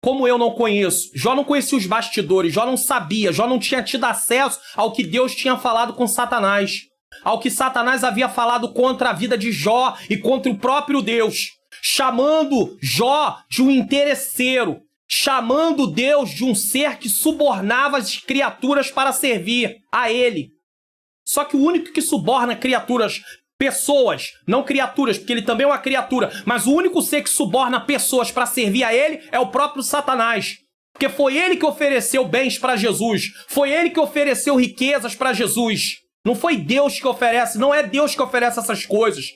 Como eu não conheço, Jó não conhecia os bastidores, Jó não sabia, Jó não tinha tido acesso ao que Deus tinha falado com Satanás, ao que Satanás havia falado contra a vida de Jó e contra o próprio Deus, chamando Jó de um interesseiro, chamando Deus de um ser que subornava as criaturas para servir a ele. Só que o único que suborna criaturas, pessoas, não criaturas, porque ele também é uma criatura, mas o único ser que suborna pessoas para servir a ele é o próprio Satanás. Porque foi ele que ofereceu bens para Jesus, foi ele que ofereceu riquezas para Jesus. Não foi Deus que oferece, não é Deus que oferece essas coisas.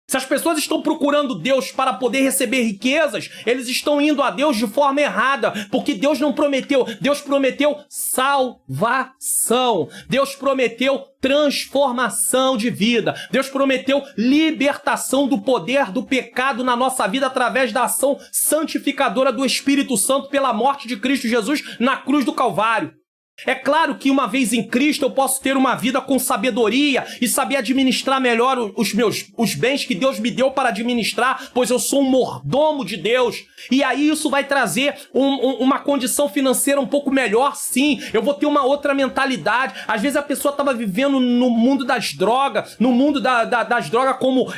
Se as pessoas estão procurando Deus para poder receber riquezas, eles estão indo a Deus de forma errada, porque Deus não prometeu. Deus prometeu salvação. Deus prometeu transformação de vida. Deus prometeu libertação do poder do pecado na nossa vida através da ação santificadora do Espírito Santo pela morte de Cristo Jesus na cruz do Calvário. É claro que uma vez em Cristo eu posso ter uma vida com sabedoria e saber administrar melhor os bens que Deus me deu para administrar, pois eu sou um mordomo de Deus. E aí isso vai trazer uma condição financeira um pouco melhor, sim. Eu vou ter uma outra mentalidade. Às vezes a pessoa estava vivendo no mundo das drogas, no mundo das drogas como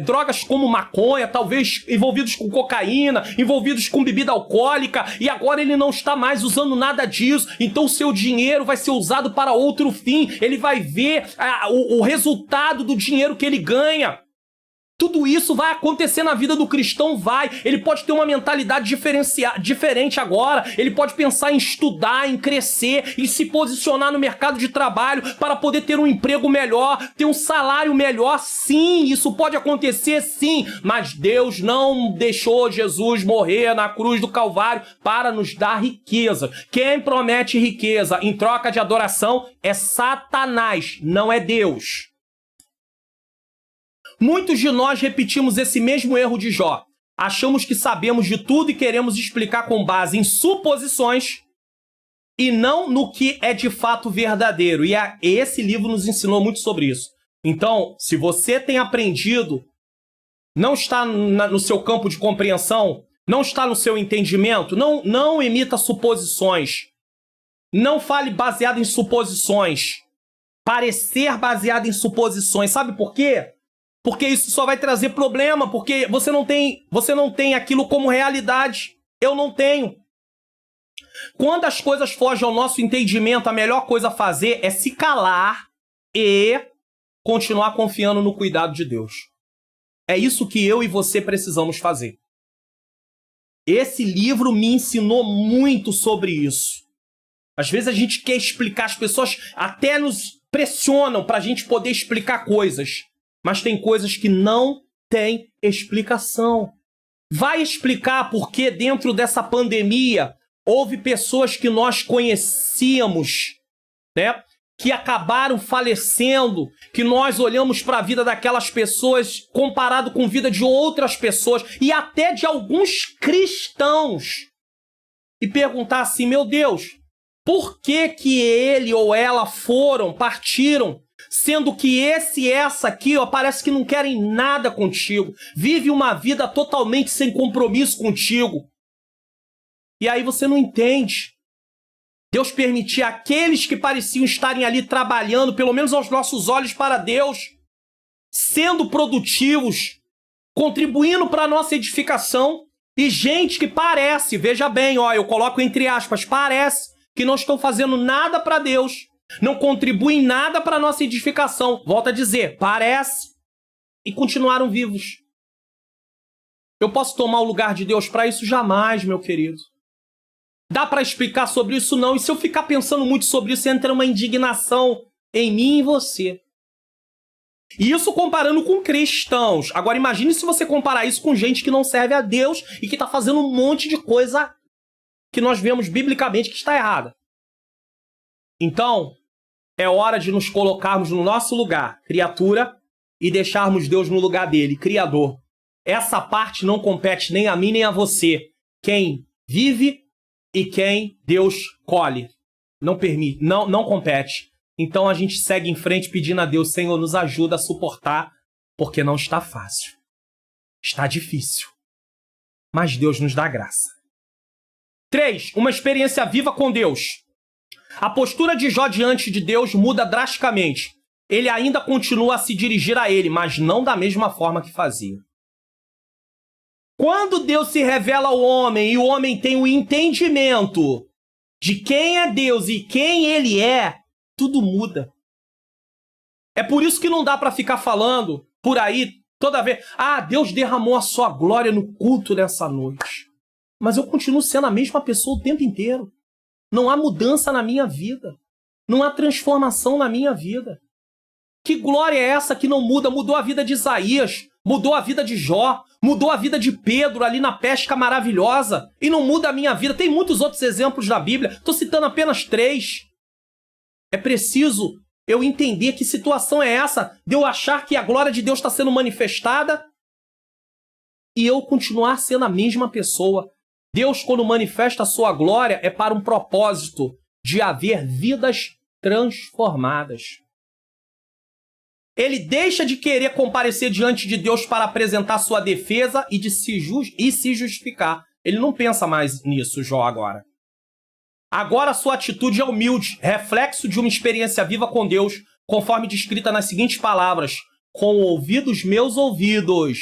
drogas como maconha, talvez envolvidos com cocaína, envolvidos com bebida alcoólica, e agora ele não está mais usando nada disso. Então o seu dinheiro vai ser usado para outro fim. Ele vai ver o resultado do dinheiro que ele ganha. Tudo isso vai acontecer na vida do cristão, vai. Ele pode ter uma mentalidade diferente agora. Ele pode pensar em estudar, em crescer, em se posicionar no mercado de trabalho para poder ter um emprego melhor, ter um salário melhor. Sim, isso pode acontecer, sim. Mas Deus não deixou Jesus morrer na cruz do Calvário para nos dar riqueza. Quem promete riqueza em troca de adoração é Satanás, não é Deus. Muitos de nós repetimos esse mesmo erro de Jó. Achamos que sabemos de tudo e queremos explicar com base em suposições e não no que é de fato verdadeiro. E esse livro nos ensinou muito sobre isso. Então, se você tem aprendido, não está no seu campo de compreensão, não está no seu entendimento, não emita suposições. Não fale baseado em suposições. Parecer baseado em suposições. Sabe por quê? Porque isso só vai trazer problema, porque você não tem aquilo como realidade. Eu não tenho. Quando as coisas fogem ao nosso entendimento, a melhor coisa a fazer é se calar e continuar confiando no cuidado de Deus. É isso que eu e você precisamos fazer. Esse livro me ensinou muito sobre isso. Às vezes a gente quer explicar, as pessoas até nos pressionam para a gente poder explicar coisas. Mas tem coisas que não têm explicação. Vai explicar por que dentro dessa pandemia houve pessoas que nós conhecíamos, né, que acabaram falecendo, que nós olhamos para a vida daquelas pessoas comparado com a vida de outras pessoas e até de alguns cristãos e perguntar assim, meu Deus, por que que ele ou ela partiram, sendo que esse e essa aqui, ó, parece que não querem nada contigo, vive uma vida totalmente sem compromisso contigo. E aí você não entende. Deus permitia aqueles que pareciam estarem ali trabalhando, pelo menos aos nossos olhos, para Deus, sendo produtivos, contribuindo para a nossa edificação, e gente que parece, veja bem, ó, eu coloco entre aspas, parece que não estão fazendo nada para Deus, não contribuem nada para a nossa edificação. Volto a dizer, parece, e continuaram vivos. Eu posso tomar o lugar de Deus para isso? Jamais, meu querido. Dá para explicar sobre isso? Não. E se eu ficar pensando muito sobre isso, entra uma indignação em mim e você. E isso comparando com cristãos. Agora imagine se você comparar isso com gente que não serve a Deus e que está fazendo um monte de coisa que nós vemos biblicamente que está errada. Então, é hora de nos colocarmos no nosso lugar, criatura, e deixarmos Deus no lugar dele, criador. Essa parte não compete nem a mim nem a você. Quem vive e quem Deus colhe. Não permite, não compete. Então a gente segue em frente pedindo a Deus, Senhor, nos ajuda a suportar, porque não está fácil. Está difícil. Mas Deus nos dá graça. 3. Uma experiência viva com Deus. A postura de Jó diante de Deus muda drasticamente. Ele ainda continua a se dirigir a ele, mas não da mesma forma que fazia. Quando Deus se revela ao homem e o homem tem o entendimento de quem é Deus e quem ele é, tudo muda. É por isso que não dá para ficar falando por aí toda vez, Deus derramou a sua glória no culto nessa noite. Mas eu continuo sendo a mesma pessoa o tempo inteiro. Não há mudança na minha vida. Não há transformação na minha vida. Que glória é essa que não muda? Mudou a vida de Isaías, mudou a vida de Jó, mudou a vida de Pedro ali na pesca maravilhosa e não muda a minha vida. Tem muitos outros exemplos da Bíblia, estou citando apenas 3. É preciso eu entender que situação é essa de eu achar que a glória de Deus está sendo manifestada e eu continuar sendo a mesma pessoa. Deus, quando manifesta a sua glória, é para um propósito de haver vidas transformadas. Ele deixa de querer comparecer diante de Deus para apresentar sua defesa e se justificar. Ele não pensa mais nisso, Jó, agora. Agora sua atitude é humilde, reflexo de uma experiência viva com Deus, conforme descrita nas seguintes palavras: com o ouvir dos meus ouvidos.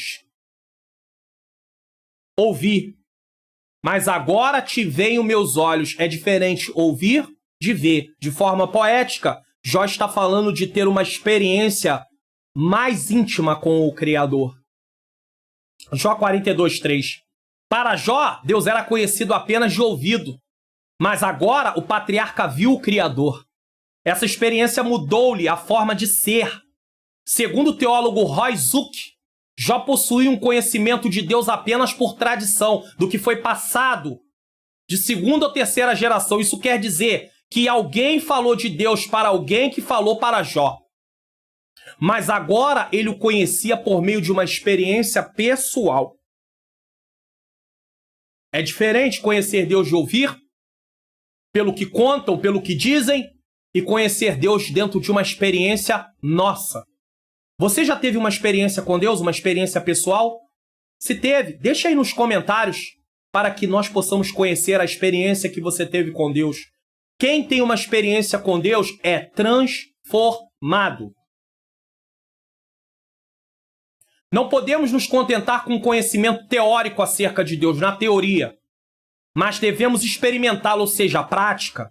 Ouvi. Mas agora te veem os meus olhos. É diferente ouvir de ver. De forma poética, Jó está falando de ter uma experiência mais íntima com o Criador. Jó 42:3. Para Jó, Deus era conhecido apenas de ouvido. Mas agora o patriarca viu o Criador. Essa experiência mudou-lhe a forma de ser. Segundo o teólogo Roy Zuck, Jó possuía um conhecimento de Deus apenas por tradição, do que foi passado de segunda ou terceira geração. Isso quer dizer que alguém falou de Deus para alguém que falou para Jó. Mas agora ele o conhecia por meio de uma experiência pessoal. É diferente conhecer Deus de ouvir, pelo que contam, pelo que dizem, e conhecer Deus dentro de uma experiência nossa. Você já teve uma experiência com Deus, uma experiência pessoal? Se teve, deixa aí nos comentários para que nós possamos conhecer a experiência que você teve com Deus. Quem tem uma experiência com Deus é transformado. Não podemos nos contentar com conhecimento teórico acerca de Deus, na teoria, mas devemos experimentá-lo, ou seja, a prática.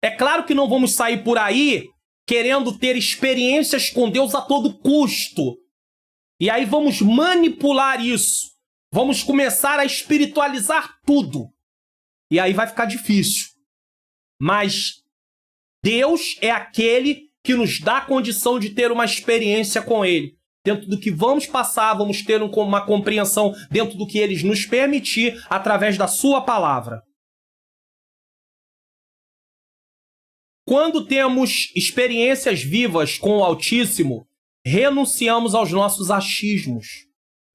É claro que não vamos sair por aí querendo ter experiências com Deus a todo custo. E aí vamos manipular isso. Vamos começar a espiritualizar tudo. E aí vai ficar difícil. Mas Deus é aquele que nos dá a condição de ter uma experiência com Ele. Dentro do que vamos passar, vamos ter uma compreensão dentro do que Ele nos permitir através da Sua palavra. Quando temos experiências vivas com o Altíssimo, renunciamos aos nossos achismos.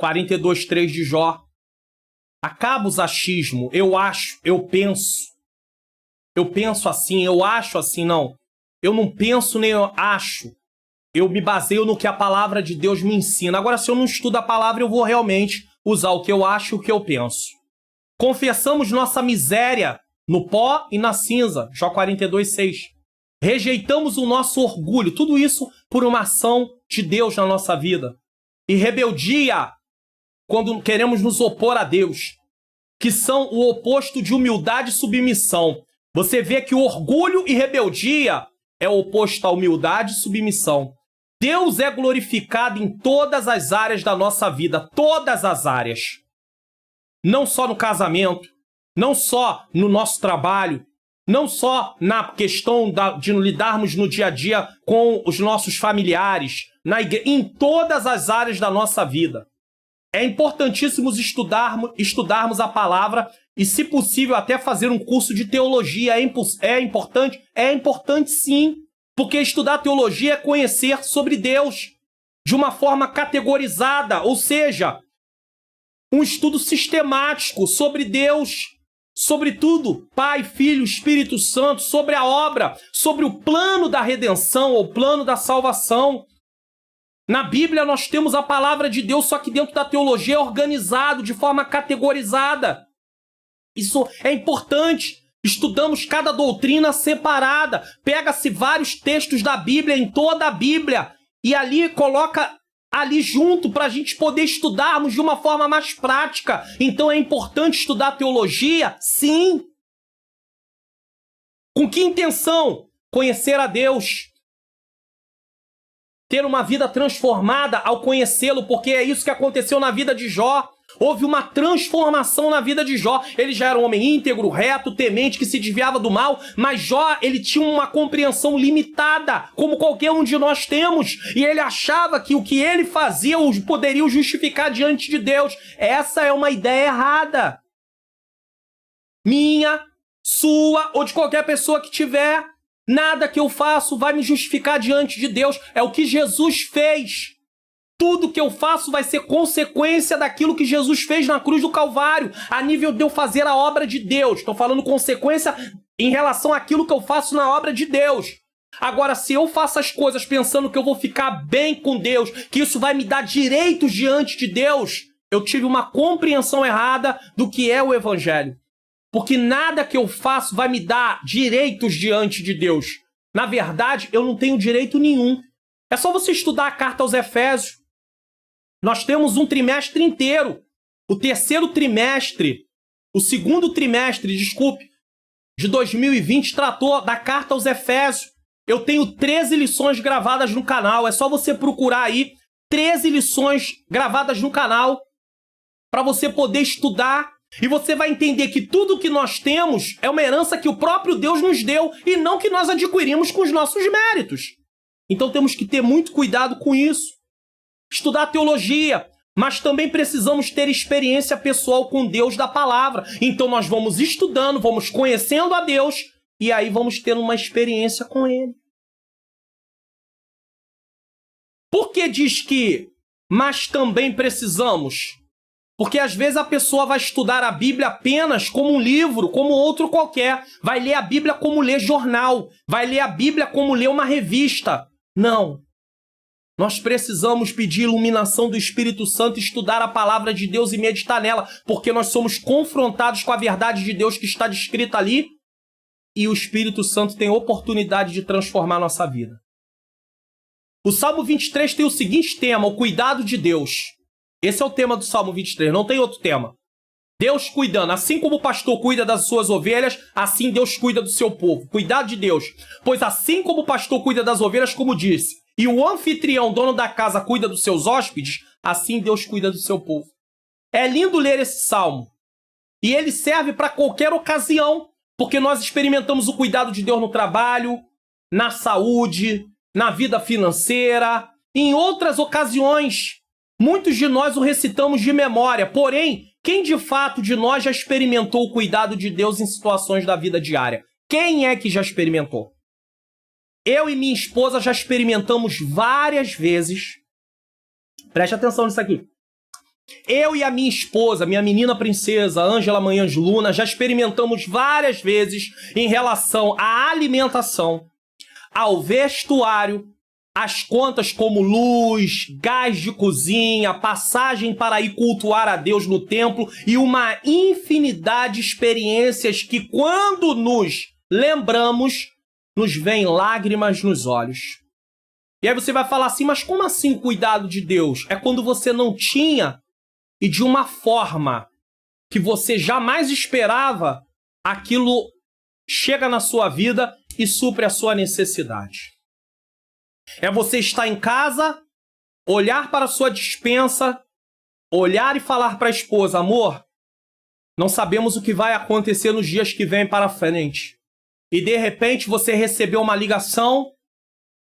42:3 de Jó. Acaba os achismos. Eu acho, eu penso. Eu penso assim, eu acho assim, não. Eu não penso nem eu acho. Eu me baseio no que a palavra de Deus me ensina. Agora, se eu não estudo a palavra, eu vou realmente usar o que eu acho e o que eu penso. Confessamos nossa miséria no pó e na cinza. Jó 42:6. Rejeitamos o nosso orgulho. Tudo isso por uma ação de Deus na nossa vida. E rebeldia, quando queremos nos opor a Deus, que são o oposto de humildade e submissão. Você vê que o orgulho e rebeldia é o oposto à humildade e submissão. Deus é glorificado em todas as áreas da nossa vida, todas as áreas. Não só no casamento, não só no nosso trabalho, não só na questão de lidarmos no dia a dia com os nossos familiares, na igreja, em todas as áreas da nossa vida. É importantíssimo estudarmos a palavra e, se possível, até fazer um curso de teologia. É importante? É importante, sim. Porque estudar teologia é conhecer sobre Deus de uma forma categorizada, ou seja, um estudo sistemático sobre Deus, sobre tudo, Pai, Filho, Espírito Santo, sobre a obra, sobre o plano da redenção ou plano da salvação. Na Bíblia nós temos a palavra de Deus, só que dentro da teologia é organizado de forma categorizada. Isso é importante. Estudamos cada doutrina separada. Pega-se vários textos da Bíblia, em toda a Bíblia, e ali coloca ali junto para a gente poder estudarmos de uma forma mais prática. Então é importante estudar teologia? Sim. Com que intenção? Conhecer a Deus. Ter uma vida transformada ao conhecê-lo, porque é isso que aconteceu na vida de Jó. Houve uma transformação na vida de Jó. Ele já era um homem íntegro, reto, temente, que se desviava do mal, mas Jó, ele tinha uma compreensão limitada, como qualquer um de nós temos, e ele achava que o que ele fazia poderia o justificar diante de Deus. Essa é uma ideia errada. Minha, sua ou de qualquer pessoa que tiver. Nada que eu faço vai me justificar diante de Deus. É o que Jesus fez. Tudo que eu faço vai ser consequência daquilo que Jesus fez na cruz do Calvário, a nível de eu fazer a obra de Deus. Estou falando consequência em relação àquilo que eu faço na obra de Deus. Agora, se eu faço as coisas pensando que eu vou ficar bem com Deus, que isso vai me dar direitos diante de Deus, eu tive uma compreensão errada do que é o Evangelho. Porque nada que eu faço vai me dar direitos diante de Deus. Na verdade, eu não tenho direito nenhum. É só você estudar a carta aos Efésios. Nós temos um trimestre inteiro. O terceiro trimestre, o segundo trimestre, de 2020 tratou da carta aos Efésios. Eu tenho 13 lições gravadas no canal. É só você procurar aí 13 lições gravadas no canal para você poder estudar. E você vai entender que tudo que nós temos é uma herança que o próprio Deus nos deu e não que nós adquirimos com os nossos méritos. Então temos que ter muito cuidado com isso. Estudar teologia, mas também precisamos ter experiência pessoal com Deus da palavra. Então nós vamos estudando, vamos conhecendo a Deus e aí vamos ter uma experiência com Ele. Por que diz que, mas também precisamos? Porque às vezes a pessoa vai estudar a Bíblia apenas como um livro, como outro qualquer. Vai ler a Bíblia como ler jornal. Vai ler a Bíblia como ler uma revista. Não. Nós precisamos pedir iluminação do Espírito Santo, estudar a palavra de Deus e meditar nela, porque nós somos confrontados com a verdade de Deus que está descrita ali e o Espírito Santo tem oportunidade de transformar nossa vida. O Salmo 23 tem o seguinte tema, o cuidado de Deus. Esse é o tema do Salmo 23, não tem outro tema. Deus cuidando, assim como o pastor cuida das suas ovelhas, assim Deus cuida do seu povo. Cuidado de Deus, pois assim como o pastor cuida das ovelhas, como disse, e o anfitrião, dono da casa, cuida dos seus hóspedes, assim Deus cuida do seu povo. É lindo ler esse salmo. E ele serve para qualquer ocasião, porque nós experimentamos o cuidado de Deus no trabalho, na saúde, na vida financeira, e em outras ocasiões. Muitos de nós o recitamos de memória, porém, quem de fato de nós já experimentou o cuidado de Deus em situações da vida diária? Quem é que já experimentou? Eu e minha esposa já experimentamos várias vezes. Preste atenção nisso aqui. Eu e a minha esposa, minha menina princesa, Ângela Manhãs Luna, já experimentamos várias vezes em relação à alimentação, ao vestuário, as contas como luz, gás de cozinha, passagem para ir cultuar a Deus no templo e uma infinidade de experiências que, quando nos lembramos, nos vêm lágrimas nos olhos. E aí você vai falar assim, mas como assim o cuidado de Deus? É quando você não tinha e de uma forma que você jamais esperava, aquilo chega na sua vida e supre a sua necessidade. É você estar em casa, olhar para a sua despensa, olhar e falar para a esposa, amor, não sabemos o que vai acontecer nos dias que vêm para frente. E de repente você recebeu uma ligação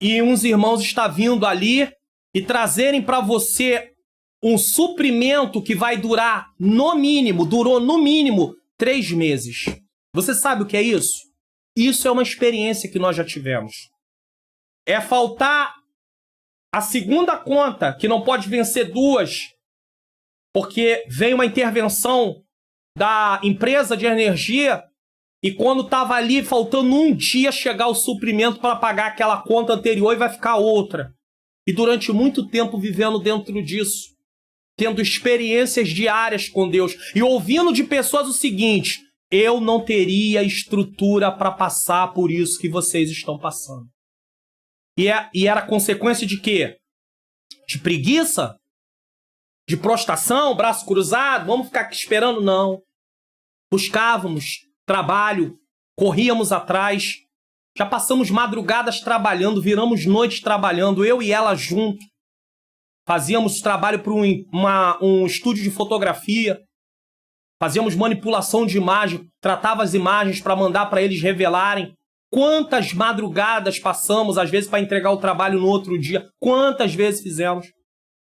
e uns irmãos estão vindo ali e trazerem para você um suprimento que vai durar durou no mínimo 3 meses. Você sabe o que é isso? Isso é uma experiência que nós já tivemos. É faltar a segunda conta, que não pode vencer 2, porque vem uma intervenção da empresa de energia e quando estava ali faltando um dia chegar o suprimento para pagar aquela conta anterior e vai ficar outra. E durante muito tempo vivendo dentro disso, tendo experiências diárias com Deus e ouvindo de pessoas o seguinte, eu não teria estrutura para passar por isso que vocês estão passando. E era consequência de quê? De preguiça? De prostração, braço cruzado? Vamos ficar aqui esperando? Não. Buscávamos trabalho, corríamos atrás, já passamos madrugadas trabalhando, viramos noites trabalhando, eu e ela junto. Fazíamos trabalho para um estúdio de fotografia, fazíamos manipulação de imagem, tratava as imagens para mandar para eles revelarem. Quantas madrugadas passamos, às vezes, para entregar o trabalho no outro dia. Quantas vezes fizemos.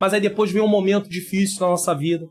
Mas aí depois vem um momento difícil na nossa vida.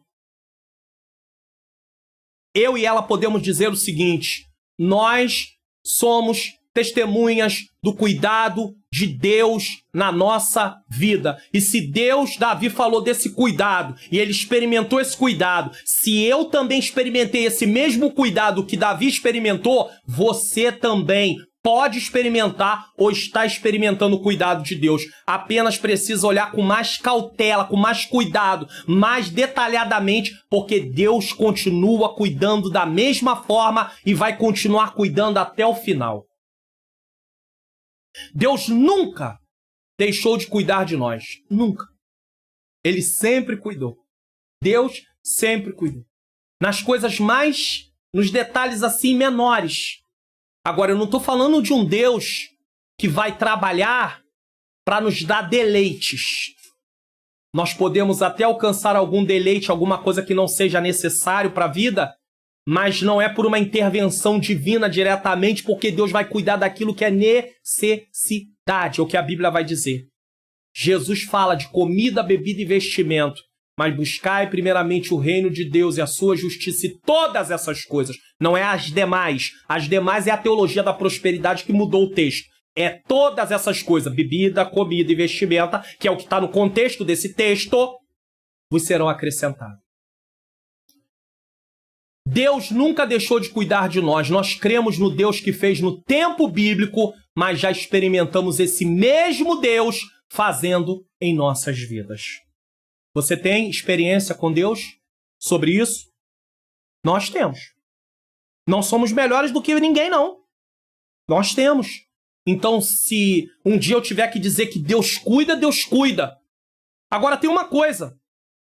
Eu e ela podemos dizer o seguinte, nós somos testemunhas do cuidado de Deus na nossa vida. E se Deus, Davi falou desse cuidado, e ele experimentou esse cuidado, se eu também experimentei esse mesmo cuidado que Davi experimentou, você também pode experimentar ou está experimentando o cuidado de Deus. Apenas precisa olhar com mais cautela, com mais cuidado, mais detalhadamente, porque Deus continua cuidando da mesma forma e vai continuar cuidando até o final. Deus nunca deixou de cuidar de nós. Nunca. Ele sempre cuidou. Deus sempre cuidou. Nas coisas mais, nos detalhes assim menores. Agora, eu não estou falando de um Deus que vai trabalhar para nos dar deleites. Nós podemos até alcançar algum deleite, alguma coisa que não seja necessário para a vida, mas não é por uma intervenção divina diretamente, porque Deus vai cuidar daquilo que é necessidade, é o que a Bíblia vai dizer. Jesus fala de comida, bebida e vestimento. Mas buscai primeiramente o reino de Deus e a sua justiça e todas essas coisas. Não é as demais. As demais é a teologia da prosperidade que mudou o texto. É todas essas coisas, bebida, comida e vestimenta, que é o que está no contexto desse texto, vos serão acrescentados. Deus nunca deixou de cuidar de nós. Nós cremos no Deus que fez no tempo bíblico, mas já experimentamos esse mesmo Deus fazendo em nossas vidas. Você tem experiência com Deus sobre isso? Nós temos. Não somos melhores do que ninguém, não. Nós temos. Então, se um dia eu tiver que dizer que Deus cuida, Deus cuida. Agora, tem uma coisa.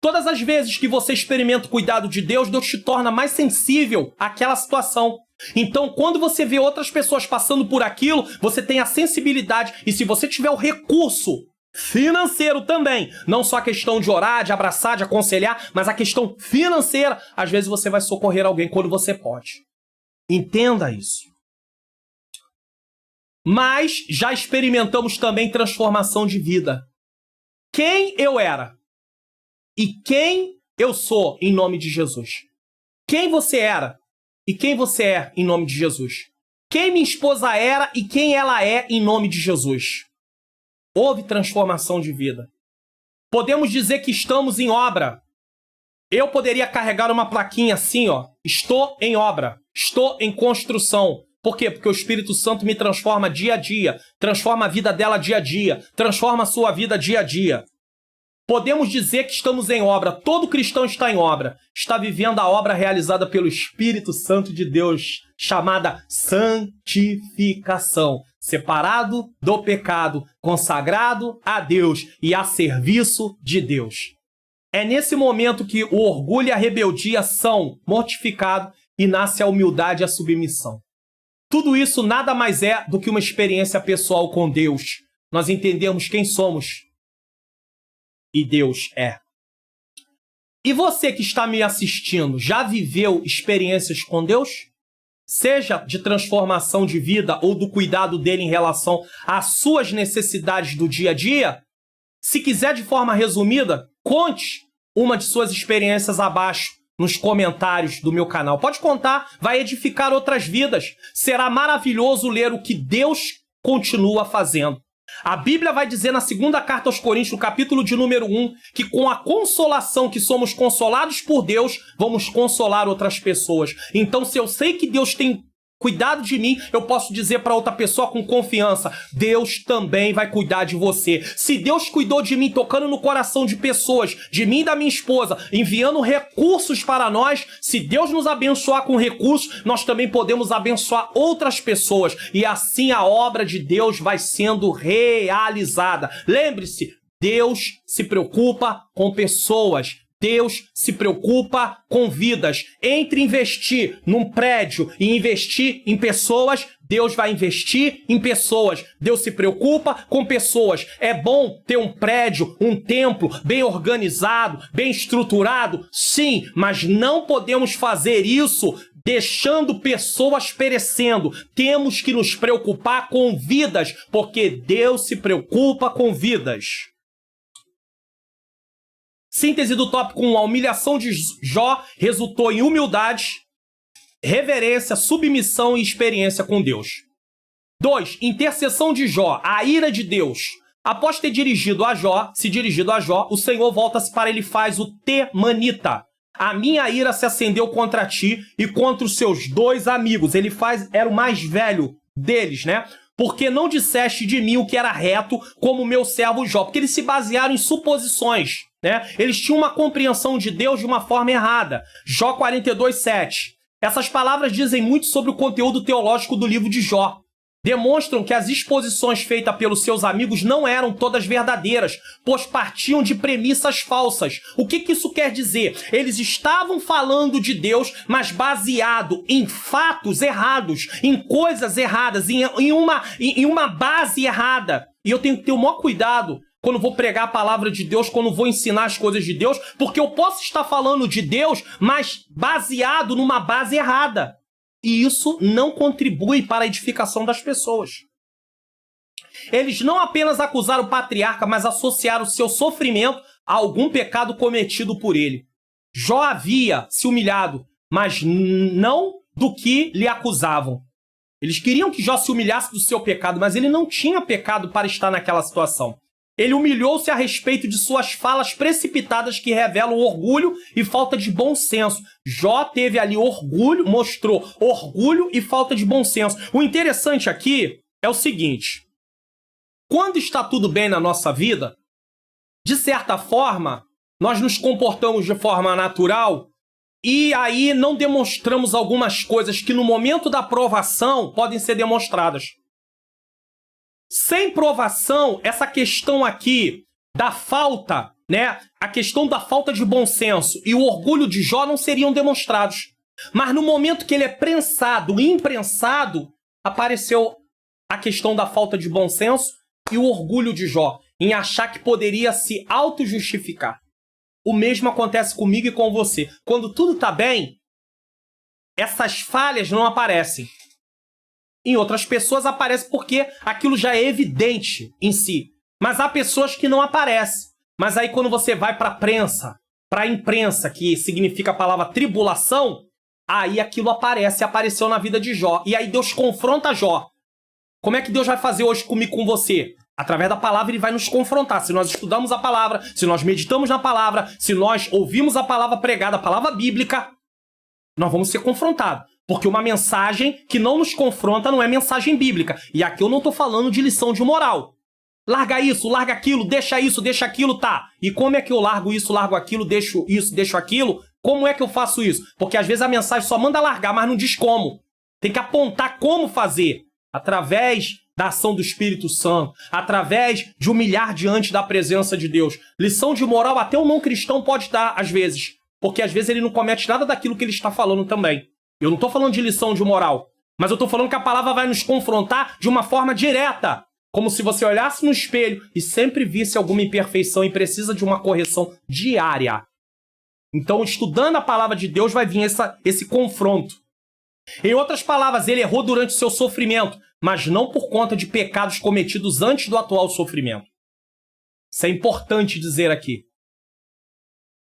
Todas as vezes que você experimenta o cuidado de Deus, Deus te torna mais sensível àquela situação. Então, quando você vê outras pessoas passando por aquilo, você tem a sensibilidade. E se você tiver o recurso financeiro também, não só a questão de orar, de abraçar, de aconselhar, mas a questão financeira, às vezes você vai socorrer alguém quando você pode. Entenda isso. Mas já experimentamos também transformação de vida. Quem eu era e quem eu sou em nome de Jesus. Quem você era e quem você é em nome de Jesus. quem minha esposa era e quem ela é em nome de Jesus. Houve transformação de vida. Podemos dizer que estamos em obra. Eu poderia carregar uma plaquinha assim, ó. Estou em obra. Estou em construção. Por quê? Porque o Espírito Santo me transforma dia a dia. Transforma a vida dela dia a dia. Transforma a sua vida dia a dia. Podemos dizer que estamos em obra. Todo cristão está em obra. Está vivendo a obra realizada pelo Espírito Santo de Deus, chamada santificação. Separado do pecado, consagrado a Deus e a serviço de Deus. É nesse momento que o orgulho e a rebeldia são mortificados e nasce a humildade e a submissão. Tudo isso nada mais é do que uma experiência pessoal com Deus. Nós entendemos quem somos e Deus é. E você que está me assistindo, já viveu experiências com Deus? Seja de transformação de vida ou do cuidado dele em relação às suas necessidades do dia a dia? Se quiser de forma resumida, conte uma de suas experiências abaixo nos comentários do meu canal. Pode contar, vai edificar outras vidas. Será maravilhoso ler o que Deus continua fazendo. A Bíblia vai dizer na segunda carta aos Coríntios, no capítulo de número 1, que com a consolação que somos consolados por Deus, vamos consolar outras pessoas. Então, se eu sei que Deus tem cuidado de mim, eu posso dizer para outra pessoa com confiança, Deus também vai cuidar de você. Se Deus cuidou de mim, tocando no coração de pessoas, de mim e da minha esposa, enviando recursos para nós, se Deus nos abençoar com recursos, nós também podemos abençoar outras pessoas. E assim a obra de Deus vai sendo realizada. Lembre-se, Deus se preocupa com pessoas. Deus se preocupa com vidas. Entre investir num prédio e investir em pessoas, Deus vai investir em pessoas. Deus se preocupa com pessoas. É bom ter um prédio, um templo bem organizado, bem estruturado? Sim, mas não podemos fazer isso deixando pessoas perecendo. Temos que nos preocupar com vidas, porque Deus se preocupa com vidas. Síntese do tópico 1, a humilhação de Jó resultou em humildade, reverência, submissão e experiência com Deus. 2, intercessão de Jó, a ira de Deus. Após ter se dirigido a Jó, o Senhor volta-se para ele e faz o temanita. A minha ira se acendeu contra ti e contra os seus 2 amigos. Era o mais velho deles, né? Porque não disseste de mim o que era reto, como o meu servo Jó. Porque eles se basearam em suposições, né? Eles tinham uma compreensão de Deus de uma forma errada. Jó 42, 7. Essas palavras dizem muito sobre o conteúdo teológico do livro de Jó. Demonstram que as exposições feitas pelos seus amigos não eram todas verdadeiras, pois partiam de premissas falsas. O que isso quer dizer? Eles estavam falando de Deus, mas baseado em fatos errados, em coisas erradas, em uma base errada. E eu tenho que ter o maior cuidado quando vou pregar a palavra de Deus, quando vou ensinar as coisas de Deus, porque eu posso estar falando de Deus, mas baseado numa base errada. E isso não contribui para a edificação das pessoas. Eles não apenas acusaram o patriarca, mas associaram o seu sofrimento a algum pecado cometido por ele. Jó havia se humilhado, mas não do que lhe acusavam. Eles queriam que Jó se humilhasse do seu pecado, mas ele não tinha pecado para estar naquela situação. Ele humilhou-se a respeito de suas falas precipitadas que revelam orgulho e falta de bom senso. Jó teve ali orgulho, mostrou orgulho e falta de bom senso. O interessante aqui é o seguinte: quando está tudo bem na nossa vida, de certa forma, nós nos comportamos de forma natural e aí não demonstramos algumas coisas que no momento da provação podem ser demonstradas. Sem provação, essa questão aqui da falta, né? A questão da falta de bom senso e o orgulho de Jó não seriam demonstrados. Mas no momento que ele é prensado e imprensado, apareceu a questão da falta de bom senso e o orgulho de Jó em achar que poderia se auto-justificar. O mesmo acontece comigo e com você. Quando tudo está bem, essas falhas não aparecem. Em outras pessoas aparece porque aquilo já é evidente em si. Mas há pessoas que não aparecem. Mas aí quando você vai para a imprensa, que significa a palavra tribulação, Aí aquilo apareceu na vida de Jó. E aí Deus confronta Jó. Como é que Deus vai fazer hoje comigo, com você? Através da palavra ele vai nos confrontar. Se nós estudamos a palavra, se nós meditamos na palavra, se nós ouvimos a palavra pregada, a palavra bíblica, nós vamos ser confrontados. Porque uma mensagem que não nos confronta não é mensagem bíblica. E aqui eu não estou falando de lição de moral. Larga isso, larga aquilo, deixa isso, deixa aquilo, tá. E como é que eu largo isso, largo aquilo, deixo isso, deixo aquilo? Como é que eu faço isso? Porque às vezes a mensagem só manda largar, mas não diz como. Tem que apontar como fazer. Através da ação do Espírito Santo. Através de humilhar diante da presença de Deus. Lição de moral até o não cristão pode dar, às vezes. Porque às vezes ele não comete nada daquilo que ele está falando também. Eu não estou falando de lição de moral. Mas eu estou falando que a palavra vai nos confrontar de uma forma direta. Como se você olhasse no espelho e sempre visse alguma imperfeição e precisa de uma correção diária. Então, estudando a palavra de Deus, vai vir esse confronto. Em outras palavras, ele errou durante o seu sofrimento, mas não por conta de pecados cometidos antes do atual sofrimento. Isso é importante dizer aqui.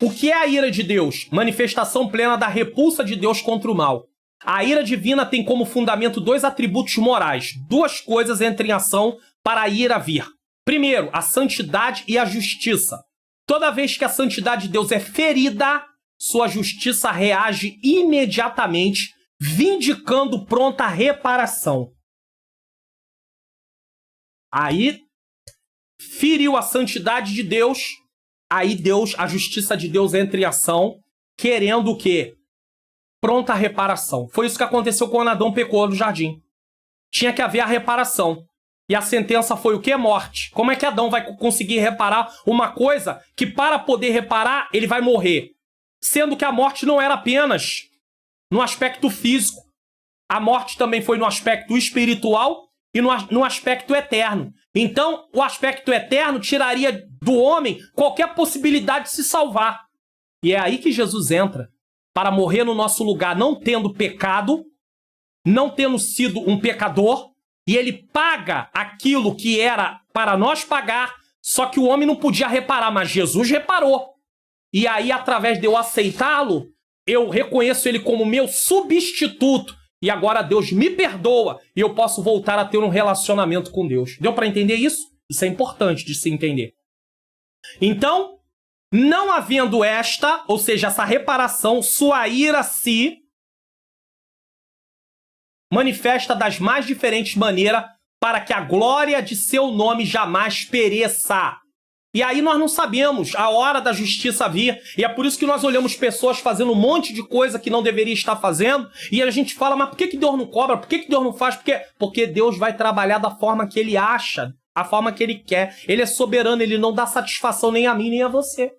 O que é a ira de Deus? Manifestação plena da repulsa de Deus contra o mal. A ira divina tem como fundamento dois atributos morais. Duas coisas entram em ação para a ira vir. Primeiro, a santidade e a justiça. Toda vez que a santidade de Deus é ferida, sua justiça reage imediatamente, vindicando pronta reparação. Aí, feriu a santidade de Deus, aí a justiça de Deus entra em ação, querendo o quê? Pronta reparação. Foi isso que aconteceu quando Adão pecou no jardim. Tinha que haver a reparação. E a sentença foi o quê? Morte. Como é que Adão vai conseguir reparar uma coisa que, para poder reparar, ele vai morrer? Sendo que a morte não era apenas no aspecto físico. A morte também foi no aspecto espiritual e no aspecto eterno. Então, o aspecto eterno tiraria do homem qualquer possibilidade de se salvar. E é aí que Jesus entra, para morrer no nosso lugar, não tendo pecado, não tendo sido um pecador, e ele paga aquilo que era para nós pagar, só que o homem não podia reparar, mas Jesus reparou. E aí, através de eu aceitá-lo, eu reconheço ele como meu substituto, e agora Deus me perdoa, e eu posso voltar a ter um relacionamento com Deus. Deu para entender isso? Isso é importante de se entender. Então, não havendo esta, ou seja, essa reparação, sua ira se manifesta das mais diferentes maneiras para que a glória de seu nome jamais pereça. E aí nós não sabemos a hora da justiça vir, e é por isso que nós olhamos pessoas fazendo um monte de coisa que não deveria estar fazendo, e a gente fala, mas por que Deus não cobra? Por que Deus não faz? Porque Deus vai trabalhar da forma que ele acha, a forma que ele quer. Ele é soberano, ele não dá satisfação nem a mim nem a você.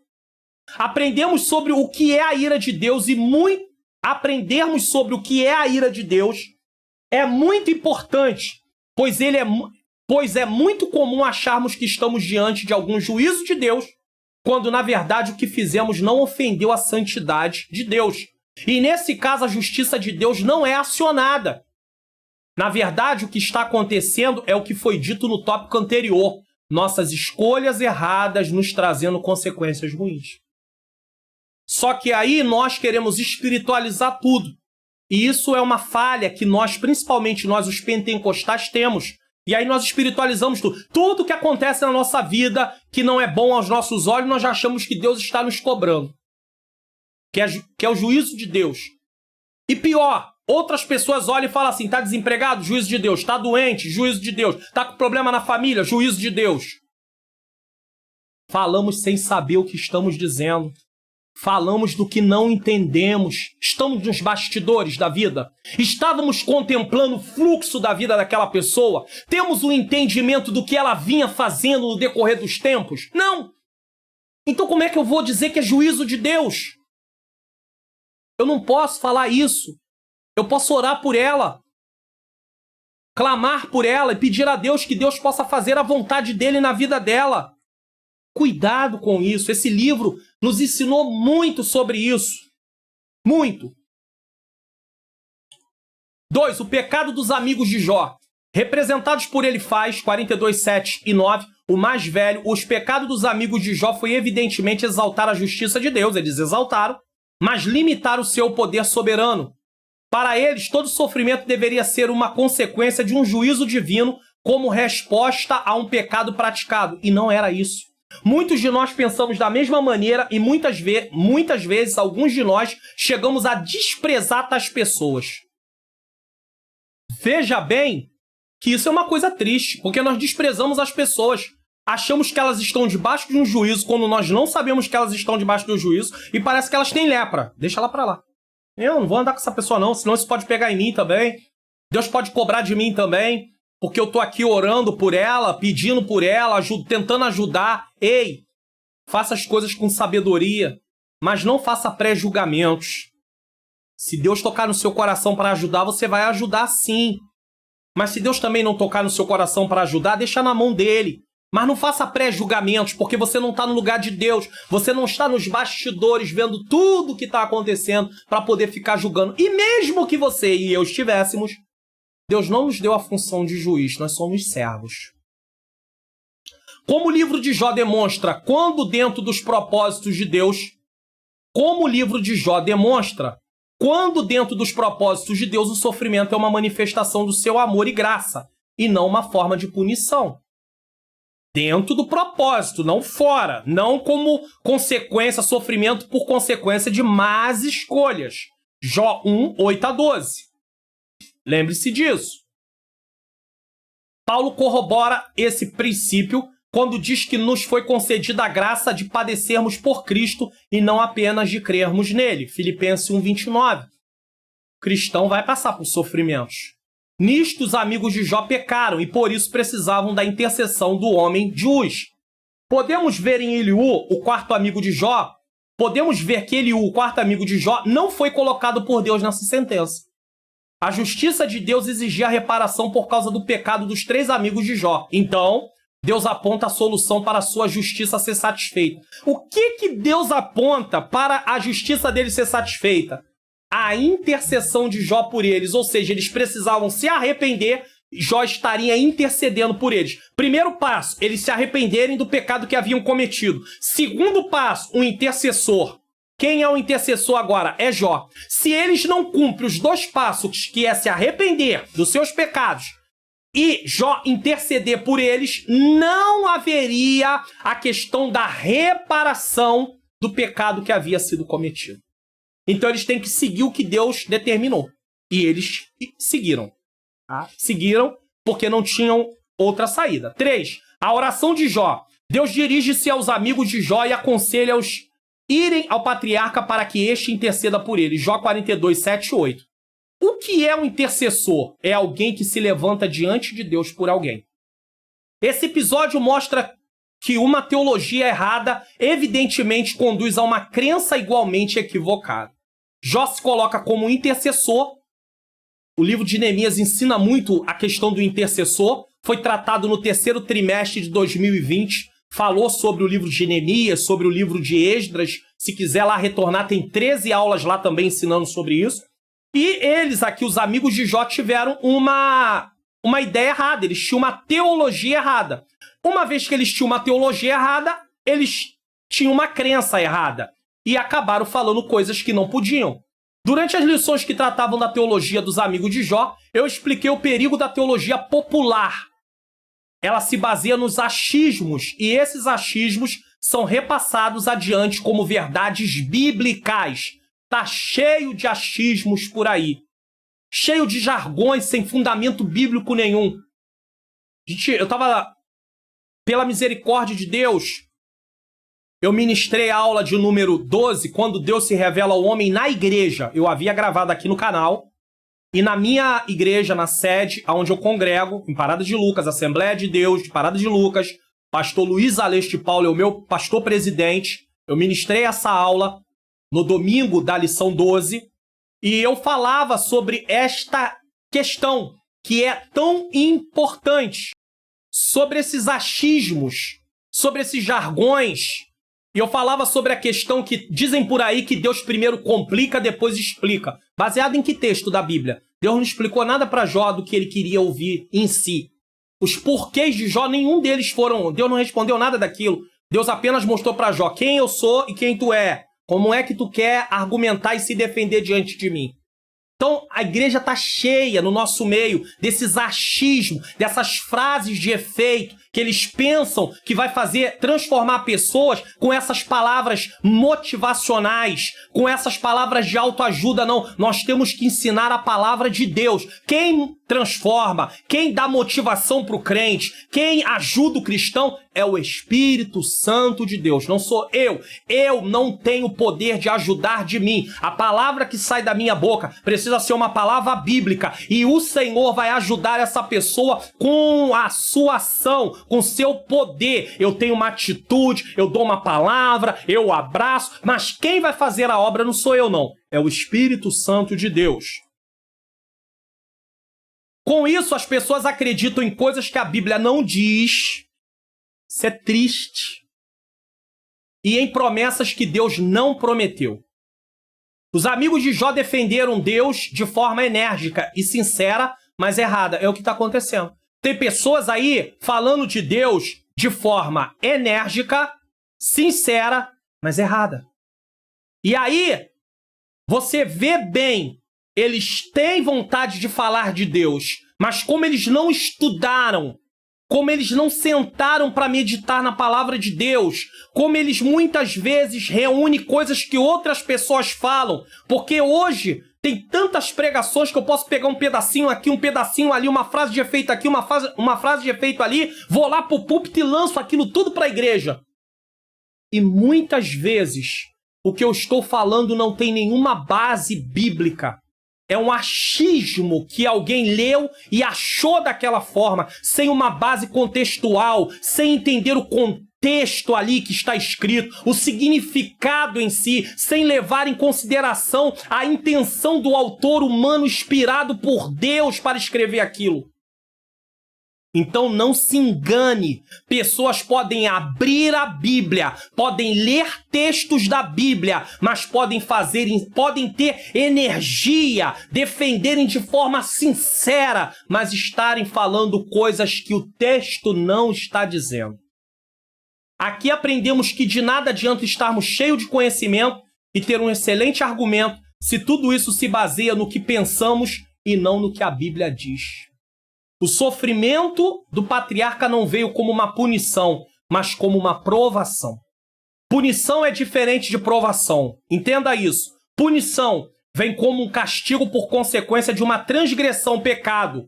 Aprendemos sobre o que é a ira de Deus, e aprendermos sobre o que é a ira de Deus é muito importante, pois é muito comum acharmos que estamos diante de algum juízo de Deus, quando na verdade o que fizemos não ofendeu a santidade de Deus. E nesse caso a justiça de Deus não é acionada. Na verdade, o que está acontecendo é o que foi dito no tópico anterior: nossas escolhas erradas nos trazendo consequências ruins. Só que aí nós queremos espiritualizar tudo. E isso é uma falha que nós, principalmente nós, os pentecostais, temos. E aí nós espiritualizamos tudo. Tudo que acontece na nossa vida que não é bom aos nossos olhos, nós já achamos que Deus está nos cobrando. Que é o juízo de Deus. E pior, outras pessoas olham e falam assim, está desempregado? Juízo de Deus. Está doente? Juízo de Deus. Está com problema na família? Juízo de Deus. Falamos sem saber o que estamos dizendo. Falamos do que não entendemos. Estamos nos bastidores da vida. Estávamos contemplando o fluxo da vida daquela pessoa. Temos um entendimento do que ela vinha fazendo no decorrer dos tempos? Não! Então como é que eu vou dizer que é juízo de Deus? Eu não posso falar isso. Eu posso orar por ela, clamar por ela e pedir a Deus que Deus possa fazer a vontade dele na vida dela. Cuidado com isso. Esse livro nos ensinou muito sobre isso. Muito. 2. O pecado dos amigos de Jó. Representados por Elifaz, 42, 7 e 9, o mais velho, os pecados dos amigos de Jó foi evidentemente exaltar a justiça de Deus. Eles exaltaram, mas limitaram o seu poder soberano. Para eles, todo sofrimento deveria ser uma consequência de um juízo divino como resposta a um pecado praticado. E não era isso. Muitos de nós pensamos da mesma maneira e muitas vezes, alguns de nós chegamos a desprezar tais pessoas. Veja bem que isso é uma coisa triste, porque nós desprezamos as pessoas. Achamos que elas estão debaixo de um juízo quando nós não sabemos que elas estão debaixo do juízo e parece que elas têm lepra. Deixa ela pra lá. Eu não vou andar com essa pessoa não, senão isso pode pegar em mim também. Deus pode cobrar de mim também, porque eu tô aqui orando por ela, pedindo por ela, tentando ajudar. Ei, faça as coisas com sabedoria, mas não faça pré-julgamentos. Se Deus tocar no seu coração para ajudar, você vai ajudar sim. Mas se Deus também não tocar no seu coração para ajudar, deixa na mão dele. Mas não faça pré-julgamentos, porque você não está no lugar de Deus. Você não está nos bastidores vendo tudo o que está acontecendo para poder ficar julgando. E mesmo que você e eu estivéssemos, Deus não nos deu a função de juiz, nós somos servos. Como o livro de Jó demonstra, quando dentro dos propósitos de Deus, o sofrimento é uma manifestação do seu amor e graça, e não uma forma de punição. Dentro do propósito, não fora, não como consequência, sofrimento por consequência de más escolhas. Jó 1, 8-12. Lembre-se disso. Paulo corrobora esse princípio quando diz que nos foi concedida a graça de padecermos por Cristo e não apenas de crermos nele. Filipenses 1:29. O cristão vai passar por sofrimentos. Nisto os amigos de Jó pecaram e por isso precisavam da intercessão do homem justo. Podemos ver em Eliú, o quarto amigo de Jó, não foi colocado por Deus nessa sentença. A justiça de Deus exigia a reparação por causa do pecado dos 3 amigos de Jó. Então, Deus aponta a solução para a sua justiça ser satisfeita. O que Deus aponta para a justiça dele ser satisfeita? A intercessão de Jó por eles, ou seja, eles precisavam se arrepender, Jó estaria intercedendo por eles. Primeiro passo, eles se arrependerem do pecado que haviam cometido. Segundo passo, um intercessor. Quem é o intercessor agora? É Jó. Se eles não cumprem os 2 passos, que é se arrepender dos seus pecados e Jó interceder por eles, não haveria a questão da reparação do pecado que havia sido cometido. Então eles têm que seguir o que Deus determinou. E eles seguiram. Tá? Seguiram porque não tinham outra saída. 3. A oração de Jó. Deus dirige-se aos amigos de Jó e aconselha-os irem ao patriarca para que este interceda por eles. Jó 42, 7 e 8. O que é um intercessor? É alguém que se levanta diante de Deus por alguém. Esse episódio mostra que uma teologia errada evidentemente conduz a uma crença igualmente equivocada. Jó se coloca como intercessor. O livro de Neemias ensina muito a questão do intercessor. Foi tratado no 3º trimestre de 2020. Falou sobre o livro de Neemias, sobre o livro de Esdras. Se quiser lá retornar, tem 13 aulas lá também ensinando sobre isso. E eles aqui, os amigos de Jó, tiveram uma ideia errada. Eles tinham uma teologia errada. Uma vez que eles tinham uma teologia errada, eles tinham uma crença errada. E acabaram falando coisas que não podiam. Durante as lições que tratavam da teologia dos amigos de Jó, eu expliquei o perigo da teologia popular. Ela se baseia nos achismos, e esses achismos são repassados adiante como verdades bíblicas. Tá cheio de achismos por aí. Cheio de jargões sem fundamento bíblico nenhum. Gente, eu tava... Pela misericórdia de Deus, eu ministrei a aula de número 12, quando Deus se revela ao homem na igreja. Eu havia gravado aqui no canal. E na minha igreja, na sede, onde eu congrego, em Parada de Lucas, Assembleia de Deus, de Parada de Lucas, pastor Luiz Aleste Paulo é o meu pastor presidente. Eu ministrei essa aula no domingo da lição 12. E eu falava sobre esta questão, que é tão importante. Sobre esses achismos, sobre esses jargões. E eu falava sobre a questão que dizem por aí que Deus primeiro complica, depois explica. Baseado em que texto da Bíblia? Deus não explicou nada para Jó do que ele queria ouvir em si. Os porquês de Jó, nenhum deles foram... Deus não respondeu nada daquilo. Deus apenas mostrou para Jó quem eu sou e quem tu é. Como é que tu quer argumentar e se defender diante de mim? Então, a igreja está cheia no nosso meio desses achismos, dessas frases de efeito que eles pensam que vai transformar pessoas com essas palavras motivacionais, com essas palavras de autoajuda. Não, nós temos que ensinar a palavra de Deus. Quem transforma, quem dá motivação para o crente, quem ajuda o cristão é o Espírito Santo de Deus, não sou eu. Eu não tenho poder de ajudar de mim. A palavra que sai da minha boca precisa ser uma palavra bíblica e o Senhor vai ajudar essa pessoa com a sua ação, com o seu poder. Eu tenho uma atitude, eu dou uma palavra, eu abraço, mas quem vai fazer a obra não sou eu, não. É o Espírito Santo de Deus. Com isso, as pessoas acreditam em coisas que a Bíblia não diz. Isso é triste. E em promessas que Deus não prometeu. Os amigos de Jó defenderam Deus de forma enérgica e sincera, mas errada. É o que está acontecendo. Tem pessoas aí falando de Deus de forma enérgica, sincera, mas errada. E aí, você vê bem, eles têm vontade de falar de Deus, mas como eles não estudaram, como eles não sentaram para meditar na palavra de Deus, como eles muitas vezes reúnem coisas que outras pessoas falam, porque hoje tem tantas pregações que eu posso pegar um pedacinho aqui, um pedacinho ali, uma frase de efeito aqui, uma frase de efeito ali, vou lá pro púlpito e lanço aquilo tudo para a igreja. E muitas vezes o que eu estou falando não tem nenhuma base bíblica. É um achismo que alguém leu e achou daquela forma, sem uma base contextual, sem entender o contexto ali que está escrito, o significado em si, sem levar em consideração a intenção do autor humano inspirado por Deus para escrever aquilo. Então não se engane, pessoas podem abrir a Bíblia, podem ler textos da Bíblia, mas podem ter energia, defenderem de forma sincera, mas estarem falando coisas que o texto não está dizendo. Aqui aprendemos que de nada adianta estarmos cheios de conhecimento e ter um excelente argumento se tudo isso se baseia no que pensamos e não no que a Bíblia diz. O sofrimento do patriarca não veio como uma punição, mas como uma provação. Punição é diferente de provação. Entenda isso. Punição vem como um castigo por consequência de uma transgressão, pecado,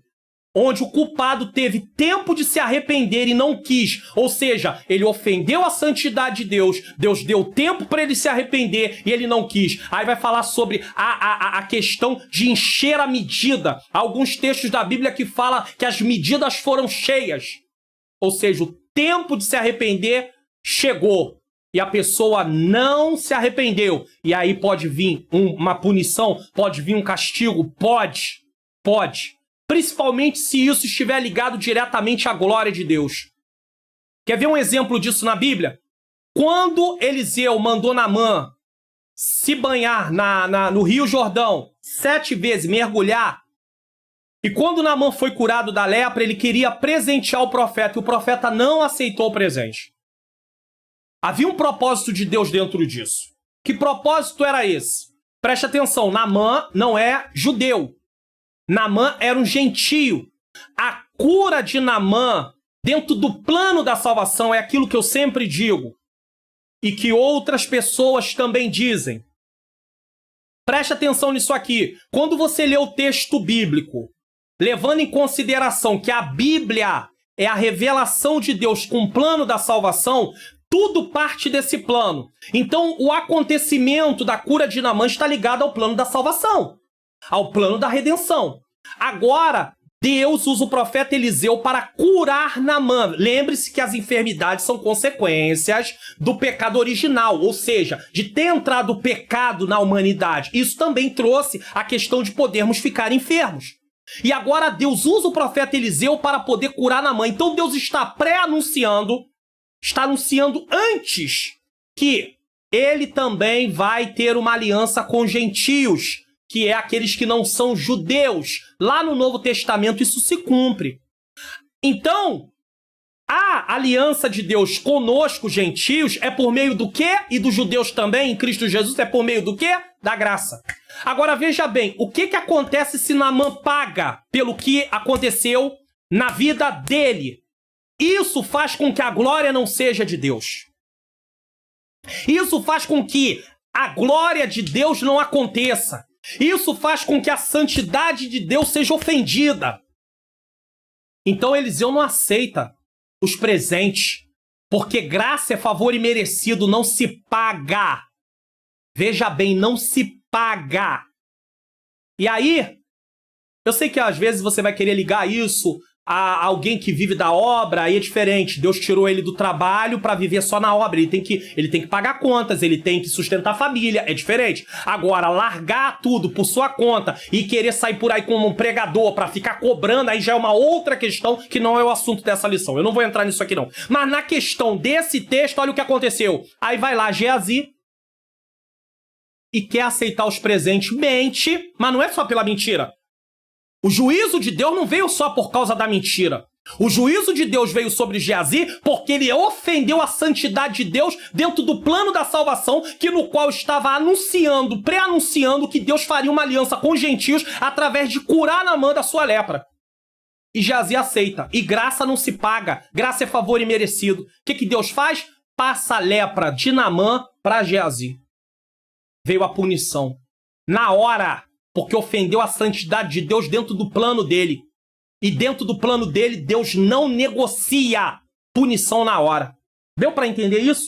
onde o culpado teve tempo de se arrepender e não quis. Ou seja, ele ofendeu a santidade de Deus, Deus deu tempo para ele se arrepender e ele não quis. Aí vai falar sobre a questão de encher a medida. Há alguns textos da Bíblia que falam que as medidas foram cheias. Ou seja, o tempo de se arrepender chegou e a pessoa não se arrependeu. E aí pode vir uma punição, pode vir um castigo, pode. Principalmente se isso estiver ligado diretamente à glória de Deus. Quer ver um exemplo disso na Bíblia? Quando Eliseu mandou Naamã se banhar no Rio Jordão 7 vezes, mergulhar, e quando Naamã foi curado da lepra, ele queria presentear o profeta, e o profeta não aceitou o presente. Havia um propósito de Deus dentro disso. Que propósito era esse? Preste atenção, Naamã não é judeu. Naamã era um gentio. A cura de Naamã, dentro do plano da salvação, é aquilo que eu sempre digo e que outras pessoas também dizem. Preste atenção nisso aqui. Quando você lê o texto bíblico, levando em consideração que a Bíblia é a revelação de Deus com o plano da salvação, tudo parte desse plano. Então, o acontecimento da cura de Naamã está ligado ao plano da salvação, ao plano da redenção. Agora, Deus usa o profeta Eliseu para curar Naamã. Lembre-se que as enfermidades são consequências do pecado original, ou seja, de ter entrado o pecado na humanidade. Isso também trouxe a questão de podermos ficar enfermos. E agora Deus usa o profeta Eliseu para poder curar Naamã. Então Deus está pré-anunciando, está anunciando antes que ele também vai ter uma aliança com gentios, que é aqueles que não são judeus. Lá no Novo Testamento isso se cumpre. Então, A aliança de Deus conosco, gentios, é por meio do quê? E dos judeus também, em Cristo Jesus, é por meio do quê? Da graça. Agora veja bem, o que acontece se Naamã paga pelo que aconteceu na vida dele? Isso faz com que a glória não seja de Deus. Isso faz com que a glória de Deus não aconteça. Isso faz com que a santidade de Deus seja ofendida. Então Eliseu não aceita os presentes, porque graça é favor imerecido, não se paga. Veja bem, não se paga. E aí, eu sei que às vezes você vai querer ligar isso a alguém que vive da obra, aí é diferente. Deus tirou ele do trabalho para viver só na obra. Ele tem que pagar contas, ele tem que sustentar a família, é diferente. Agora, largar tudo por sua conta e querer sair por aí como um pregador para ficar cobrando, aí já é uma outra questão que não é o assunto dessa lição. Eu não vou entrar nisso aqui não. Mas na questão desse texto, olha o que aconteceu. Aí vai lá Geazi e quer aceitar os presentes, mente, mas não é só pela mentira. O juízo de Deus não veio só por causa da mentira. O juízo de Deus veio sobre Geazi porque ele ofendeu a santidade de Deus dentro do plano da salvação, que no qual estava anunciando, pré-anunciando que Deus faria uma aliança com os gentios através de curar Naamã da sua lepra. E Geazi aceita. E graça não se paga. Graça é favor imerecido. O que Deus faz? Passa a lepra de Naamã para Geazi. Veio a punição. Na hora. Porque ofendeu a santidade de Deus dentro do plano dele. E dentro do plano dele, Deus não negocia punição na hora. Deu para entender isso?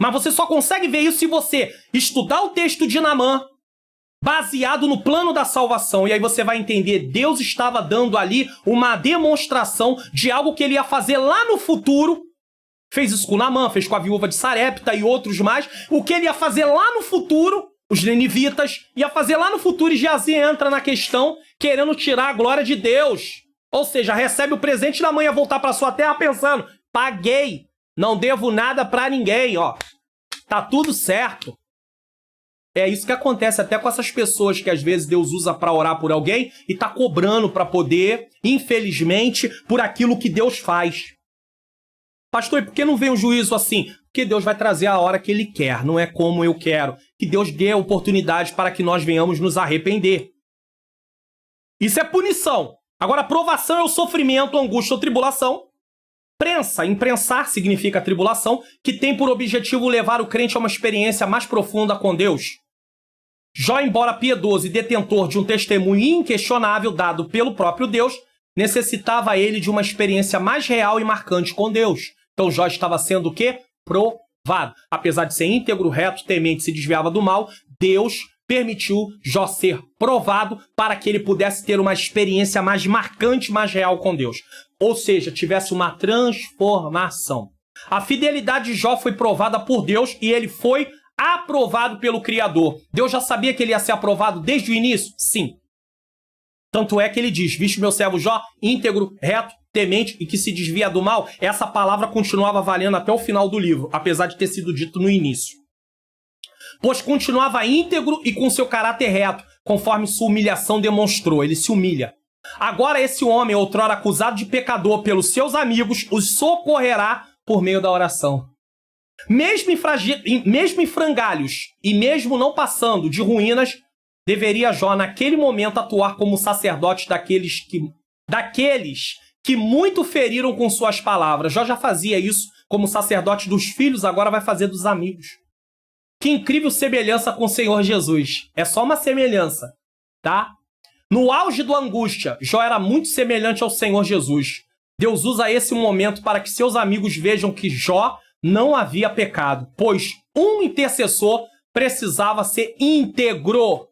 Mas você só consegue ver isso se você estudar o texto de Naamã, baseado no plano da salvação. E aí você vai entender, Deus estava dando ali uma demonstração de algo que ele ia fazer lá no futuro. Fez isso com Naamã, fez com a viúva de Sarepta e outros mais. O que ele ia fazer lá no futuro, os ninivitas, ia fazer lá no futuro, e Geazi entra na questão querendo tirar a glória de Deus. Ou seja, recebe o presente da mãe a voltar para sua terra pensando, paguei, não devo nada para ninguém, ó. Tá tudo certo. É isso que acontece até com essas pessoas que às vezes Deus usa para orar por alguém e tá cobrando para poder, infelizmente, por aquilo que Deus faz. Pastor, e por que não vem um juízo assim? Porque Deus vai trazer a hora que Ele quer, não é como eu quero. Que Deus dê oportunidade para que nós venhamos nos arrepender. Isso é punição. Agora, provação é o sofrimento, angústia ou tribulação. Prensa, imprensar significa tribulação, que tem por objetivo levar o crente a uma experiência mais profunda com Deus. Jó, embora piedoso e detentor de um testemunho inquestionável dado pelo próprio Deus, necessitava ele de uma experiência mais real e marcante com Deus. Então Jó estava sendo o quê? Provado. Apesar de ser íntegro, reto, temente, se desviava do mal, Deus permitiu Jó ser provado para que ele pudesse ter uma experiência mais marcante, mais real com Deus. Ou seja, tivesse uma transformação. A fidelidade de Jó foi provada por Deus e ele foi aprovado pelo Criador. Deus já sabia que ele ia ser aprovado desde o início? Sim. Tanto é que ele diz, viste meu servo Jó, íntegro, reto, temente e que se desvia do mal. Essa palavra continuava valendo até o final do livro, apesar de ter sido dito no início. Pois continuava íntegro e com seu caráter reto, conforme sua humilhação demonstrou. Ele se humilha. Agora esse homem, outrora acusado de pecador pelos seus amigos, os socorrerá por meio da oração. Mesmo em frangalhos e mesmo não passando de ruínas, deveria Jó, naquele momento, atuar como sacerdote daqueles que muito feriram com suas palavras. Jó já fazia isso como sacerdote dos filhos, agora vai fazer dos amigos. Que incrível semelhança com o Senhor Jesus. É só uma semelhança, tá? No auge da angústia, Jó era muito semelhante ao Senhor Jesus. Deus usa esse momento para que seus amigos vejam que Jó não havia pecado, pois um intercessor precisava ser íntegro.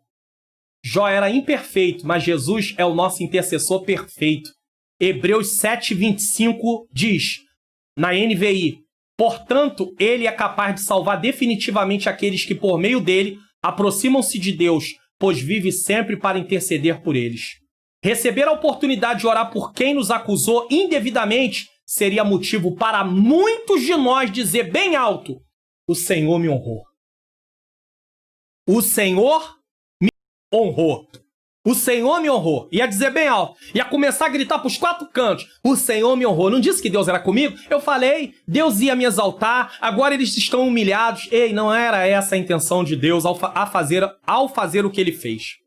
Jó era imperfeito, mas Jesus é o nosso intercessor perfeito. Hebreus 7:25 diz, na NVI, portanto, ele é capaz de salvar definitivamente aqueles que, por meio dele, aproximam-se de Deus, pois vive sempre para interceder por eles. Receber a oportunidade de orar por quem nos acusou indevidamente seria motivo para muitos de nós dizer bem alto, o Senhor me honrou. O Senhor me honrou. O Senhor me honrou. Ia dizer bem alto. Ia começar a gritar para os 4 cantos. O Senhor me honrou. Não disse que Deus era comigo? Eu falei, Deus ia me exaltar. Agora eles estão humilhados. Ei, não era essa a intenção de Deus ao fazer o que ele fez.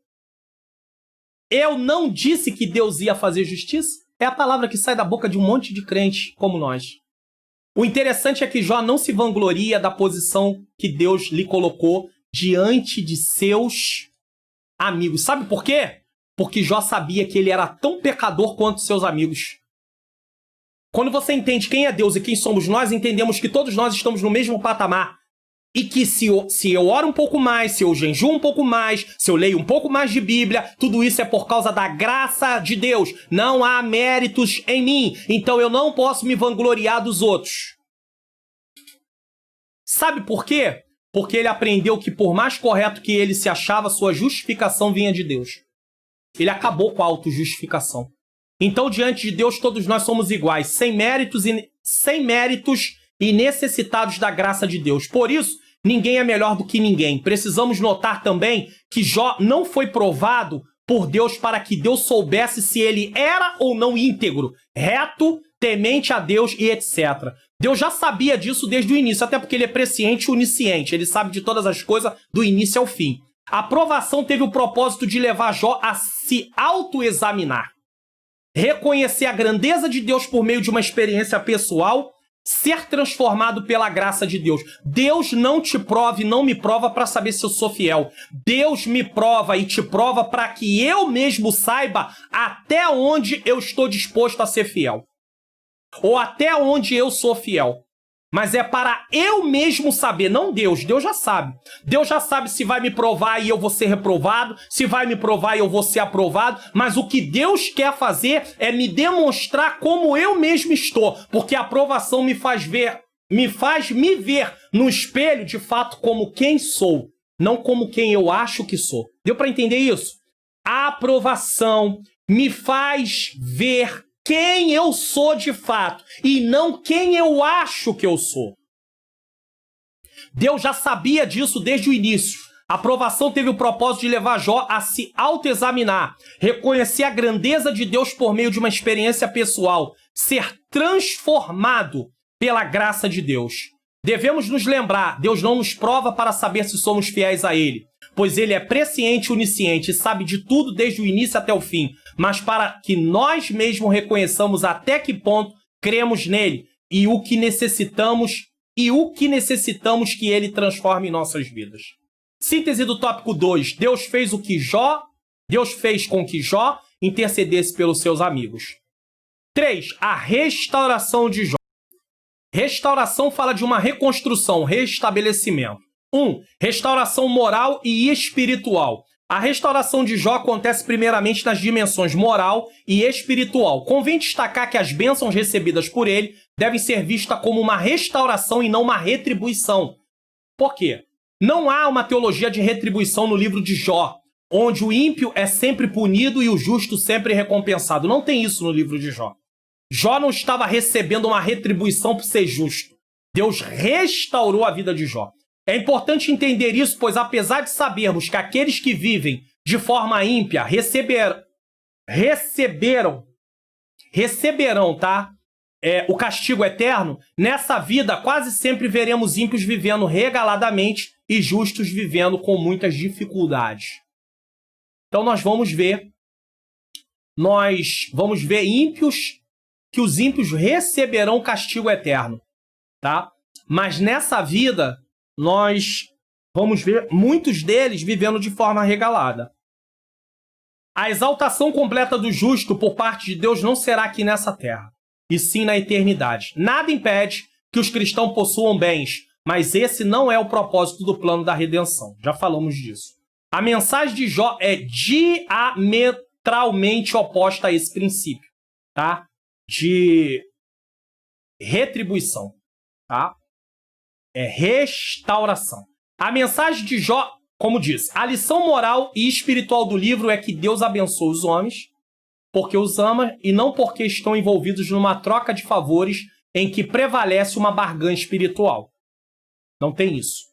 Eu não disse que Deus ia fazer justiça. É a palavra que sai da boca de um monte de crente como nós. O interessante é que Jó não se vangloria da posição que Deus lhe colocou diante de seus amigos. Sabe por quê? Porque Jó sabia que ele era tão pecador quanto seus amigos. Quando você entende quem é Deus e quem somos nós, entendemos que todos nós estamos no mesmo patamar. E que se eu oro um pouco mais, se eu jejuo um pouco mais, se eu leio um pouco mais de Bíblia, tudo isso é por causa da graça de Deus. Não há méritos em mim. Então eu não posso me vangloriar dos outros. Sabe por quê? Porque ele aprendeu que por mais correto que ele se achava, sua justificação vinha de Deus. Ele acabou com a autojustificação. Então, diante de Deus, todos nós somos iguais, sem méritos e necessitados da graça de Deus. Por isso, ninguém é melhor do que ninguém. Precisamos notar também que Jó não foi provado por Deus para que Deus soubesse se ele era ou não íntegro, reto, temente a Deus e etc. Deus já sabia disso desde o início, até porque ele é presciente e onisciente. Ele sabe de todas as coisas do início ao fim. A provação teve o propósito de levar Jó a se autoexaminar, reconhecer a grandeza de Deus por meio de uma experiência pessoal, ser transformado pela graça de Deus. Deus não te prova e não me prova para saber se eu sou fiel. Deus me prova e te prova para que eu mesmo saiba até onde eu estou disposto a ser fiel. Ou até onde eu sou fiel. Mas é para eu mesmo saber, não Deus. Deus já sabe. Deus já sabe se vai me provar e eu vou ser reprovado, se vai me provar e eu vou ser aprovado. Mas o que Deus quer fazer é me demonstrar como eu mesmo estou. Porque a aprovação me faz me ver no espelho, de fato, como quem sou. Não como quem eu acho que sou. Deu para entender isso? A aprovação me faz ver quem eu sou de fato e não quem eu acho que eu sou. Deus já sabia disso desde o início. A aprovação teve o propósito de levar Jó a se autoexaminar, reconhecer a grandeza de Deus por meio de uma experiência pessoal, ser transformado pela graça de Deus. Devemos nos lembrar, Deus não nos prova para saber se somos fiéis a Ele, pois Ele é presciente e onisciente e sabe de tudo desde o início até o fim, mas para que nós mesmos reconheçamos até que ponto cremos nele e o que necessitamos que ele transforme em nossas vidas. Síntese do tópico 2. Deus fez com que Jó intercedesse pelos seus amigos. 3. A restauração de Jó. Restauração fala de uma reconstrução, restabelecimento. 1. Restauração moral e espiritual. A restauração de Jó acontece primeiramente nas dimensões moral e espiritual. Convém destacar que as bênçãos recebidas por ele devem ser vistas como uma restauração e não uma retribuição. Por quê? Não há uma teologia de retribuição no livro de Jó, onde o ímpio é sempre punido e o justo sempre recompensado. Não tem isso no livro de Jó. Jó não estava recebendo uma retribuição por ser justo. Deus restaurou a vida de Jó. É importante entender isso, pois apesar de sabermos que aqueles que vivem de forma ímpia receberão, tá? O castigo eterno, nessa vida quase sempre veremos ímpios vivendo regaladamente e justos vivendo com muitas dificuldades. Então nós vamos ver ímpios, que os ímpios receberão castigo eterno, tá? Mas nessa vida nós vamos ver muitos deles vivendo de forma regalada. A exaltação completa do justo por parte de Deus não será aqui nessa terra, e sim na eternidade. Nada impede que os cristãos possuam bens, mas esse não é o propósito do plano da redenção. Já falamos disso. A mensagem de Jó é diametralmente oposta a esse princípio, tá? De retribuição, tá? É restauração. A mensagem de Jó, como disse, a lição moral e espiritual do livro é que Deus abençoa os homens porque os ama e não porque estão envolvidos numa troca de favores em que prevalece uma barganha espiritual. Não tem isso.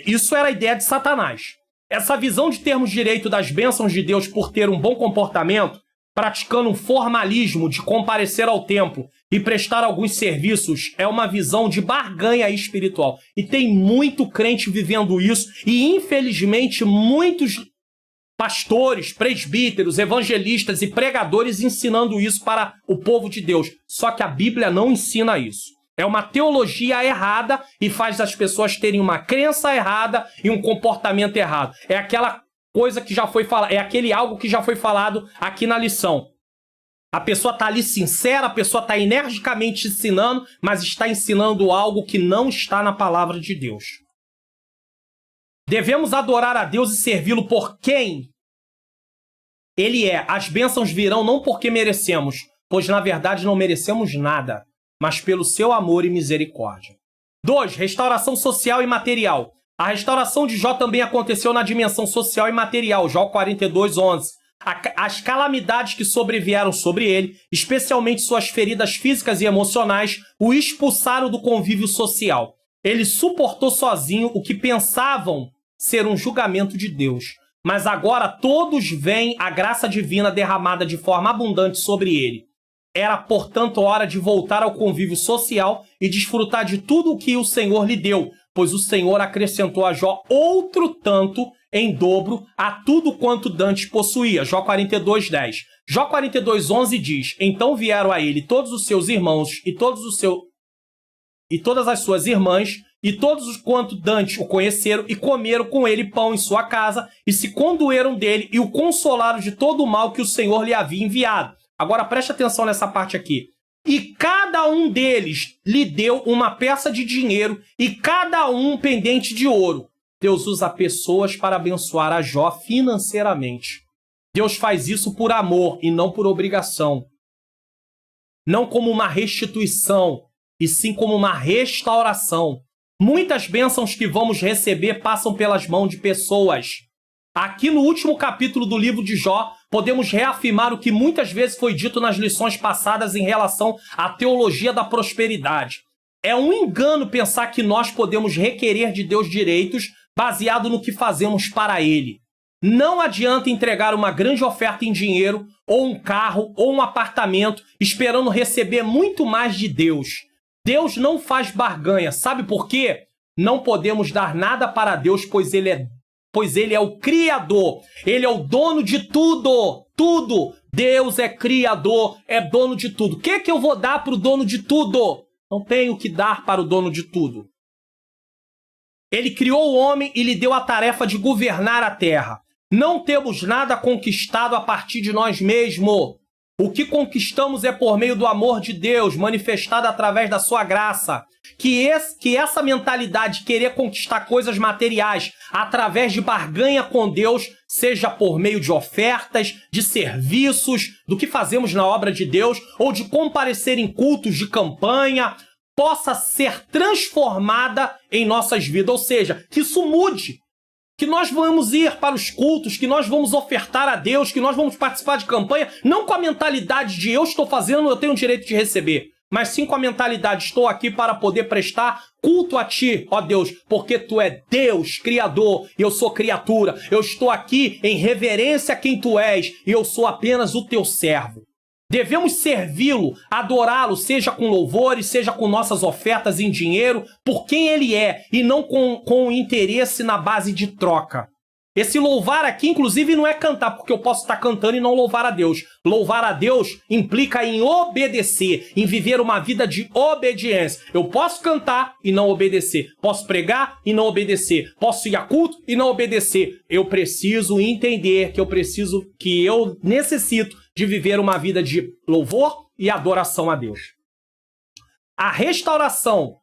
Isso era a ideia de Satanás. Essa visão de termos direito das bênçãos de Deus por ter um bom comportamento, praticando um formalismo de comparecer ao templo e prestar alguns serviços, é uma visão de barganha espiritual. E tem muito crente vivendo isso, e infelizmente muitos pastores, presbíteros, evangelistas e pregadores ensinando isso para o povo de Deus. Só que a Bíblia não ensina isso. É uma teologia errada e faz as pessoas terem uma crença errada e um comportamento errado. É aquela coisa que já foi falada, é aquele algo que já foi falado aqui na lição. A pessoa está ali sincera, a pessoa está energicamente ensinando, mas está ensinando algo que não está na palavra de Deus. Devemos adorar a Deus e servi-lo por quem Ele é. As bênçãos virão não porque merecemos, pois na verdade não merecemos nada, mas pelo seu amor e misericórdia. 2. Restauração social e material. A restauração de Jó também aconteceu na dimensão social e material. Jó 42:11. As calamidades que sobrevieram sobre ele, especialmente suas feridas físicas e emocionais, o expulsaram do convívio social. Ele suportou sozinho o que pensavam ser um julgamento de Deus. Mas agora todos veem a graça divina derramada de forma abundante sobre ele. Era, portanto, hora de voltar ao convívio social e desfrutar de tudo o que o Senhor lhe deu, pois o Senhor acrescentou a Jó outro tanto em dobro a tudo quanto dantes possuía. Jó 42:10. Jó 42:11 diz: Então vieram a ele todos os seus irmãos e todas as suas irmãs, e todos os quanto dantes o conheceram, e comeram com ele pão em sua casa, e se condoeram dele, e o consolaram de todo o mal que o Senhor lhe havia enviado. Agora preste atenção nessa parte aqui. E cada um deles lhe deu uma peça de dinheiro, e cada um um pendente de ouro. Deus usa pessoas para abençoar a Jó financeiramente. Deus faz isso por amor e não por obrigação. Não como uma restituição, e sim como uma restauração. Muitas bênçãos que vamos receber passam pelas mãos de pessoas. Aqui no último capítulo do livro de Jó, podemos reafirmar o que muitas vezes foi dito nas lições passadas em relação à teologia da prosperidade. É um engano pensar que nós podemos requerer de Deus direitos baseado no que fazemos para Ele. Não adianta entregar uma grande oferta em dinheiro, ou um carro, ou um apartamento, esperando receber muito mais de Deus. Deus não faz barganha. Sabe por quê? Não podemos dar nada para Deus, pois Ele é o Criador. Ele é o dono de tudo. Tudo. Deus é Criador, é dono de tudo. O que eu vou dar para o dono de tudo? Não tenho que dar para o dono de tudo. Ele criou o homem e lhe deu a tarefa de governar a terra. Não temos nada conquistado a partir de nós mesmos. O que conquistamos é por meio do amor de Deus, manifestado através da sua graça. Que essa mentalidade de querer conquistar coisas materiais através de barganha com Deus, seja por meio de ofertas, de serviços, do que fazemos na obra de Deus, ou de comparecer em cultos de campanha, possa ser transformada em nossas vidas. Ou seja, que isso mude. Que nós vamos ir para os cultos, que nós vamos ofertar a Deus, que nós vamos participar de campanha, não com a mentalidade de eu estou fazendo, eu tenho o direito de receber, mas sim com a mentalidade, estou aqui para poder prestar culto a Ti, ó Deus, porque Tu é Deus, Criador, e eu sou criatura. Eu estou aqui em reverência a quem Tu és, e eu sou apenas o Teu servo. Devemos servi-lo, adorá-lo, seja com louvores, seja com nossas ofertas em dinheiro, por quem Ele é, e não com interesse na base de troca. Esse louvar aqui, inclusive, não é cantar, porque eu posso estar cantando e não louvar a Deus. Louvar a Deus implica em obedecer, em viver uma vida de obediência. Eu posso cantar e não obedecer. Posso pregar e não obedecer. Posso ir a culto e não obedecer. Eu preciso entender que eu necessito de viver uma vida de louvor e adoração a Deus. A restauração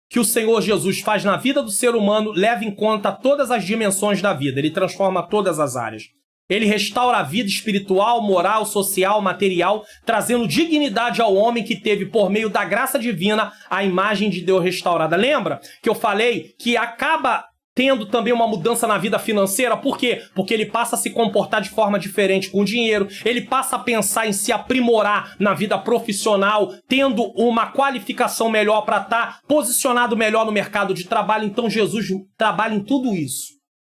que o Senhor Jesus faz na vida do ser humano leva em conta todas as dimensões da vida. Ele transforma todas as áreas. Ele restaura a vida espiritual, moral, social, material, trazendo dignidade ao homem que teve, por meio da graça divina, a imagem de Deus restaurada. Lembra que eu falei que acaba tendo também uma mudança na vida financeira? Por quê? Porque ele passa a se comportar de forma diferente com o dinheiro, ele passa a pensar em se aprimorar na vida profissional, tendo uma qualificação melhor para estar posicionado melhor no mercado de trabalho. Então Jesus trabalha em tudo isso.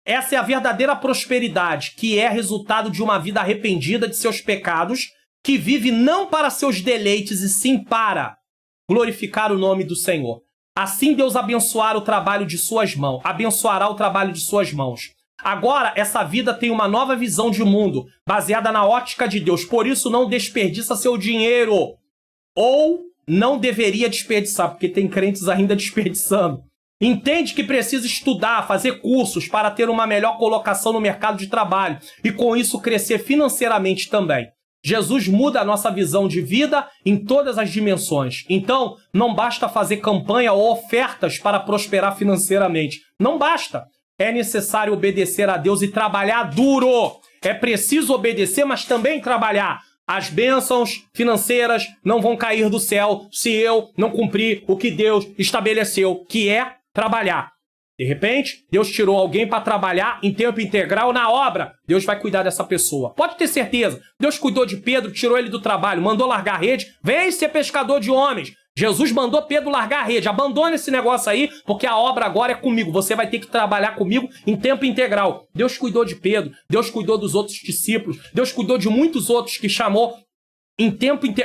Essa é a verdadeira prosperidade, que é resultado de uma vida arrependida de seus pecados, que vive não para seus deleites, e sim para glorificar o nome do Senhor. Assim Deus abençoará o trabalho de suas mãos, abençoará o trabalho de suas mãos. Agora, essa vida tem uma nova visão de mundo, baseada na ótica de Deus. Por isso, não desperdiça seu dinheiro. Ou não deveria desperdiçar, porque tem crentes ainda desperdiçando. Entende que precisa estudar, fazer cursos para ter uma melhor colocação no mercado de trabalho e com isso crescer financeiramente também. Jesus muda a nossa visão de vida em todas as dimensões. Então, não basta fazer campanha ou ofertas para prosperar financeiramente. Não basta. É necessário obedecer a Deus e trabalhar duro. É preciso obedecer, mas também trabalhar. As bênçãos financeiras não vão cair do céu se eu não cumprir o que Deus estabeleceu, que é trabalhar. De repente, Deus tirou alguém para trabalhar em tempo integral na obra. Deus vai cuidar dessa pessoa. Pode ter certeza. Deus cuidou de Pedro, tirou ele do trabalho, mandou largar a rede. Vem ser pescador de homens. Jesus mandou Pedro largar a rede. Abandona esse negócio aí, porque a obra agora é comigo. Você vai ter que trabalhar comigo em tempo integral. Deus cuidou de Pedro. Deus cuidou dos outros discípulos. Deus cuidou de muitos outros que chamou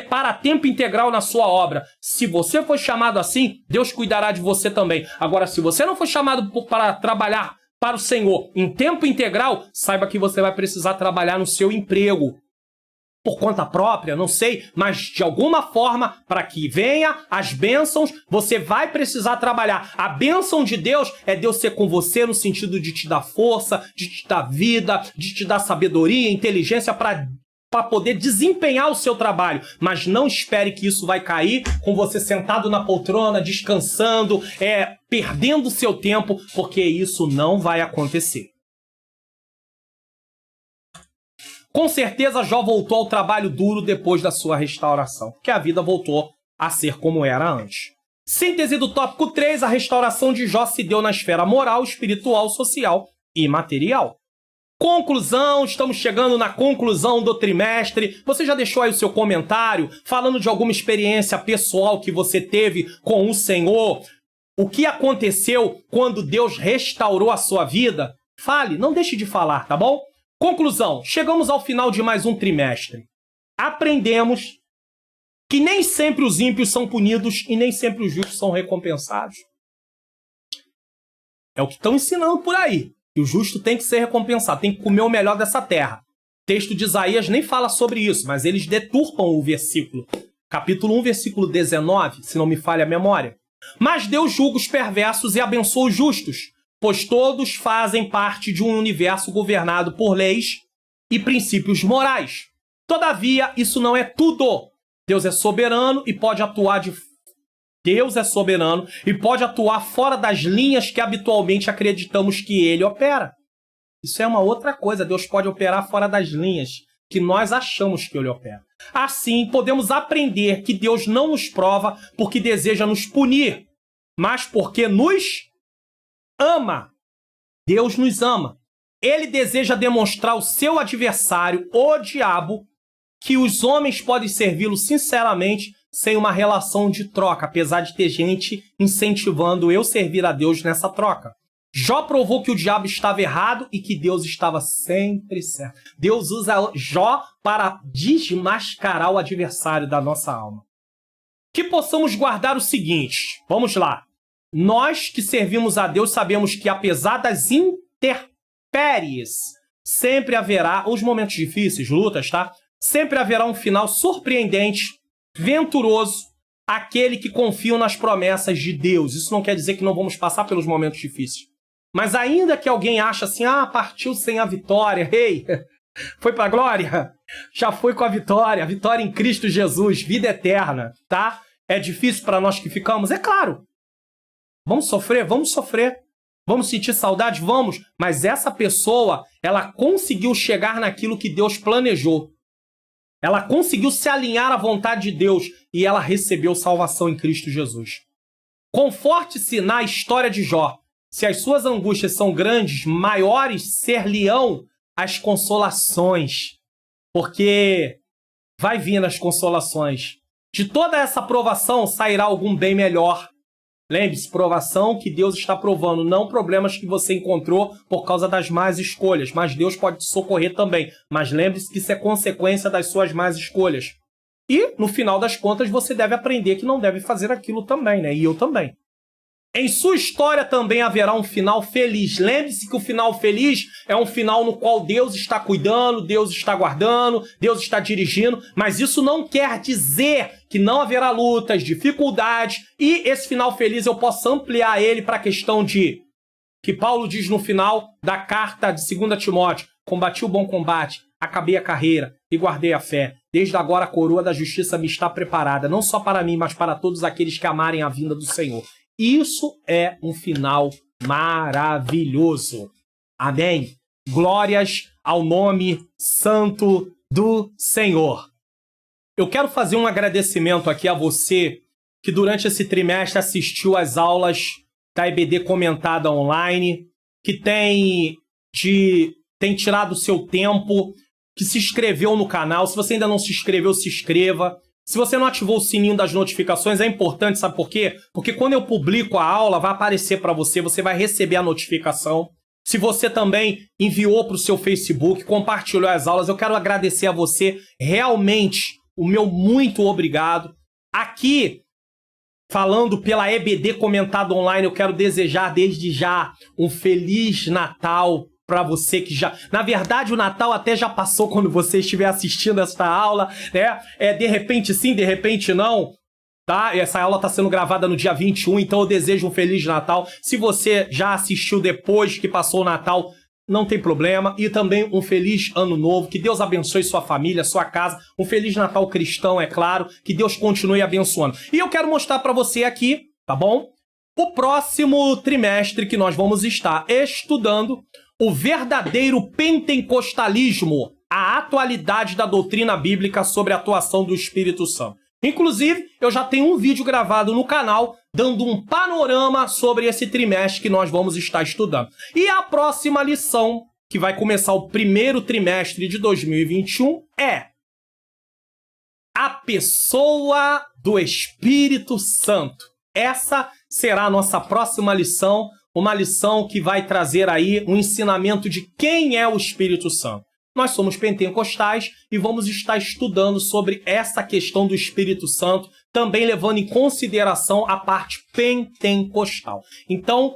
para tempo integral na sua obra. Se você foi chamado assim, Deus cuidará de você também. Agora, se você não foi chamado para trabalhar para o Senhor em tempo integral, saiba que você vai precisar trabalhar no seu emprego. Por conta própria, não sei, mas de alguma forma, para que venha as bênçãos, você vai precisar trabalhar. A bênção de Deus é Deus ser com você no sentido de te dar força, de te dar vida, de te dar sabedoria, inteligência para poder desempenhar o seu trabalho. Mas não espere que isso vai cair com você sentado na poltrona, descansando, perdendo o seu tempo, porque isso não vai acontecer. Com certeza, Jó voltou ao trabalho duro depois da sua restauração, porque a vida voltou a ser como era antes. Síntese do tópico 3, a restauração de Jó se deu na esfera moral, espiritual, social e material. Conclusão, estamos chegando na conclusão do trimestre. Você já deixou aí o seu comentário falando de alguma experiência pessoal que você teve com o Senhor? O que aconteceu quando Deus restaurou a sua vida? Fale, não deixe de falar, tá bom? Conclusão, chegamos ao final de mais um trimestre. Aprendemos que nem sempre os ímpios são punidos e nem sempre os justos são recompensados. É o que estão ensinando por aí. Que o justo tem que ser recompensado, tem que comer o melhor dessa terra. O texto de Isaías nem fala sobre isso, mas eles deturpam o versículo. Capítulo 1, versículo 19, se não me falha a memória. Mas Deus julga os perversos e abençoa os justos, pois todos fazem parte de um universo governado por leis e princípios morais. Todavia, isso não é tudo. Deus é soberano e pode atuar fora das linhas que habitualmente acreditamos que ele opera. Isso é uma outra coisa. Deus pode operar fora das linhas que nós achamos que ele opera. Assim, podemos aprender que Deus não nos prova porque deseja nos punir, mas porque nos ama. Deus nos ama. Ele deseja demonstrar ao seu adversário, o diabo, que os homens podem servi-lo sinceramente sem uma relação de troca, apesar de ter gente incentivando eu servir a Deus nessa troca. Jó provou que o diabo estava errado e que Deus estava sempre certo. Deus usa Jó para desmascarar o adversário da nossa alma. Que possamos guardar o seguinte, vamos lá. Nós que servimos a Deus sabemos que apesar das intempéries, sempre haverá, os momentos difíceis, lutas, tá? Sempre haverá um final surpreendente, venturoso, aquele que confia nas promessas de Deus. Isso não quer dizer que não vamos passar pelos momentos difíceis. Mas ainda que alguém ache assim, partiu sem a vitória, foi pra glória? Já foi com a vitória em Cristo Jesus, vida eterna, tá? É difícil para nós que ficamos? É claro. Vamos sofrer? Vamos sofrer. Vamos sentir saudade? Vamos. Mas essa pessoa, ela conseguiu chegar naquilo que Deus planejou. Ela conseguiu se alinhar à vontade de Deus e ela recebeu salvação em Cristo Jesus. Conforte-se na história de Jó. Se as suas angústias são grandes, maiores ser-lhe-ão as consolações. Porque vai vir nas consolações. De toda essa provação sairá algum bem melhor. Lembre-se, provação que Deus está provando, não problemas que você encontrou por causa das más escolhas, mas Deus pode te socorrer também. Mas lembre-se que isso é consequência das suas más escolhas. E, no final das contas, você deve aprender que não deve fazer aquilo também, né? E eu também. Em sua história também haverá um final feliz. Lembre-se que o final feliz é um final no qual Deus está cuidando, Deus está guardando, Deus está dirigindo, mas isso não quer dizer que não haverá lutas, dificuldades, e esse final feliz eu posso ampliar ele para a questão de que Paulo diz no final da carta de 2 Timóteo: combati o bom combate, acabei a carreira e guardei a fé. Desde agora a coroa da justiça me está preparada, não só para mim, mas para todos aqueles que amarem a vinda do Senhor. Isso é um final maravilhoso. Amém? Glórias ao nome santo do Senhor. Eu quero fazer um agradecimento aqui a você que durante esse trimestre assistiu às aulas da EBD Comentada Online, que tem tirado o seu tempo, que se inscreveu no canal. Se você ainda não se inscreveu, se inscreva. Se você não ativou o sininho das notificações, é importante, sabe por quê? Porque quando eu publico a aula, vai aparecer para você, você vai receber a notificação. Se você também enviou para o seu Facebook, compartilhou as aulas, eu quero agradecer a você, realmente, o meu muito obrigado. Aqui, falando pela EBD Comentada Online, eu quero desejar desde já um Feliz Natal para você que já... Na verdade, o Natal até já passou quando você estiver assistindo esta aula, né? De repente sim, de repente não, tá? Essa aula está sendo gravada no dia 21, então eu desejo um Feliz Natal. Se você já assistiu depois que passou o Natal, não tem problema. E também um Feliz Ano Novo. Que Deus abençoe sua família, sua casa. Um Feliz Natal cristão, é claro. Que Deus continue abençoando. E eu quero mostrar para você aqui, tá bom? O próximo trimestre que nós vamos estar estudando o verdadeiro pentecostalismo, a atualidade da doutrina bíblica sobre a atuação do Espírito Santo. Inclusive, eu já tenho um vídeo gravado no canal dando um panorama sobre esse trimestre que nós vamos estar estudando. E a próxima lição, que vai começar o primeiro trimestre de 2021, é a pessoa do Espírito Santo. Essa será a nossa próxima lição, uma lição que vai trazer aí um ensinamento de quem é o Espírito Santo. Nós somos pentecostais e vamos estar estudando sobre essa questão do Espírito Santo, também levando em consideração a parte pentecostal. Então,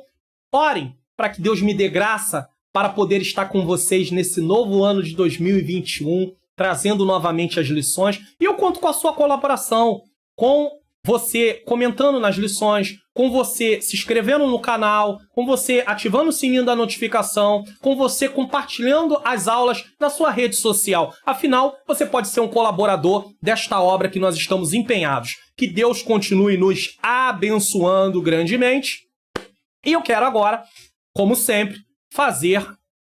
orem para que Deus me dê graça para poder estar com vocês nesse novo ano de 2021, trazendo novamente as lições. E eu conto com a sua colaboração, com você comentando nas lições, com você se inscrevendo no canal, com você ativando o sininho da notificação, com você compartilhando as aulas na sua rede social. Afinal, você pode ser um colaborador desta obra que nós estamos empenhados. Que Deus continue nos abençoando grandemente. E eu quero agora, como sempre, fazer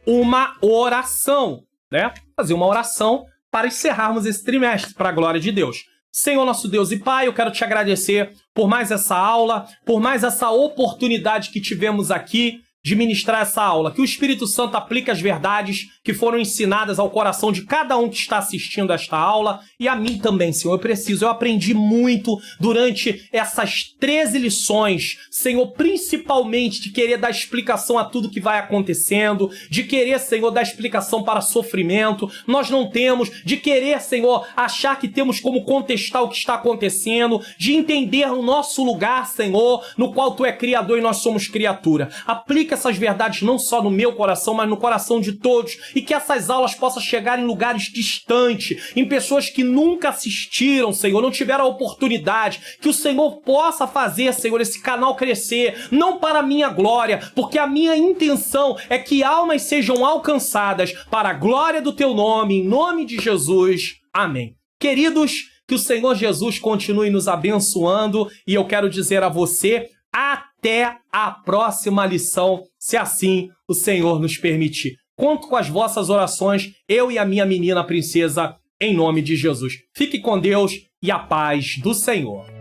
uma oração, né? Fazer uma oração para encerrarmos esse trimestre, para a glória de Deus. Senhor nosso Deus e Pai, eu quero te agradecer por mais essa aula, por mais essa oportunidade que tivemos aqui de ministrar essa aula. Que o Espírito Santo aplique as verdades que foram ensinadas ao coração de cada um que está assistindo esta aula e a mim também, Senhor. Eu aprendi muito durante essas 13 lições, Senhor, principalmente de querer dar explicação a tudo que vai acontecendo, de querer, Senhor, dar explicação para sofrimento. Nós não temos, de querer, Senhor, achar que temos como contestar o que está acontecendo, de entender o nosso lugar, Senhor, no qual Tu é Criador e nós somos criatura. Aplica essas verdades não só no meu coração, mas no coração de todos, e que essas aulas possam chegar em lugares distantes, em pessoas que nunca assistiram, Senhor, não tiveram a oportunidade, que o Senhor possa fazer, Senhor, esse canal crescer, não para a minha glória, porque a minha intenção é que almas sejam alcançadas para a glória do Teu nome, em nome de Jesus. Amém. Queridos, que o Senhor Jesus continue nos abençoando, e eu quero dizer a você, até a próxima lição, se assim o Senhor nos permitir. Conto com as vossas orações, eu e a minha menina princesa, em nome de Jesus. Fique com Deus e a paz do Senhor.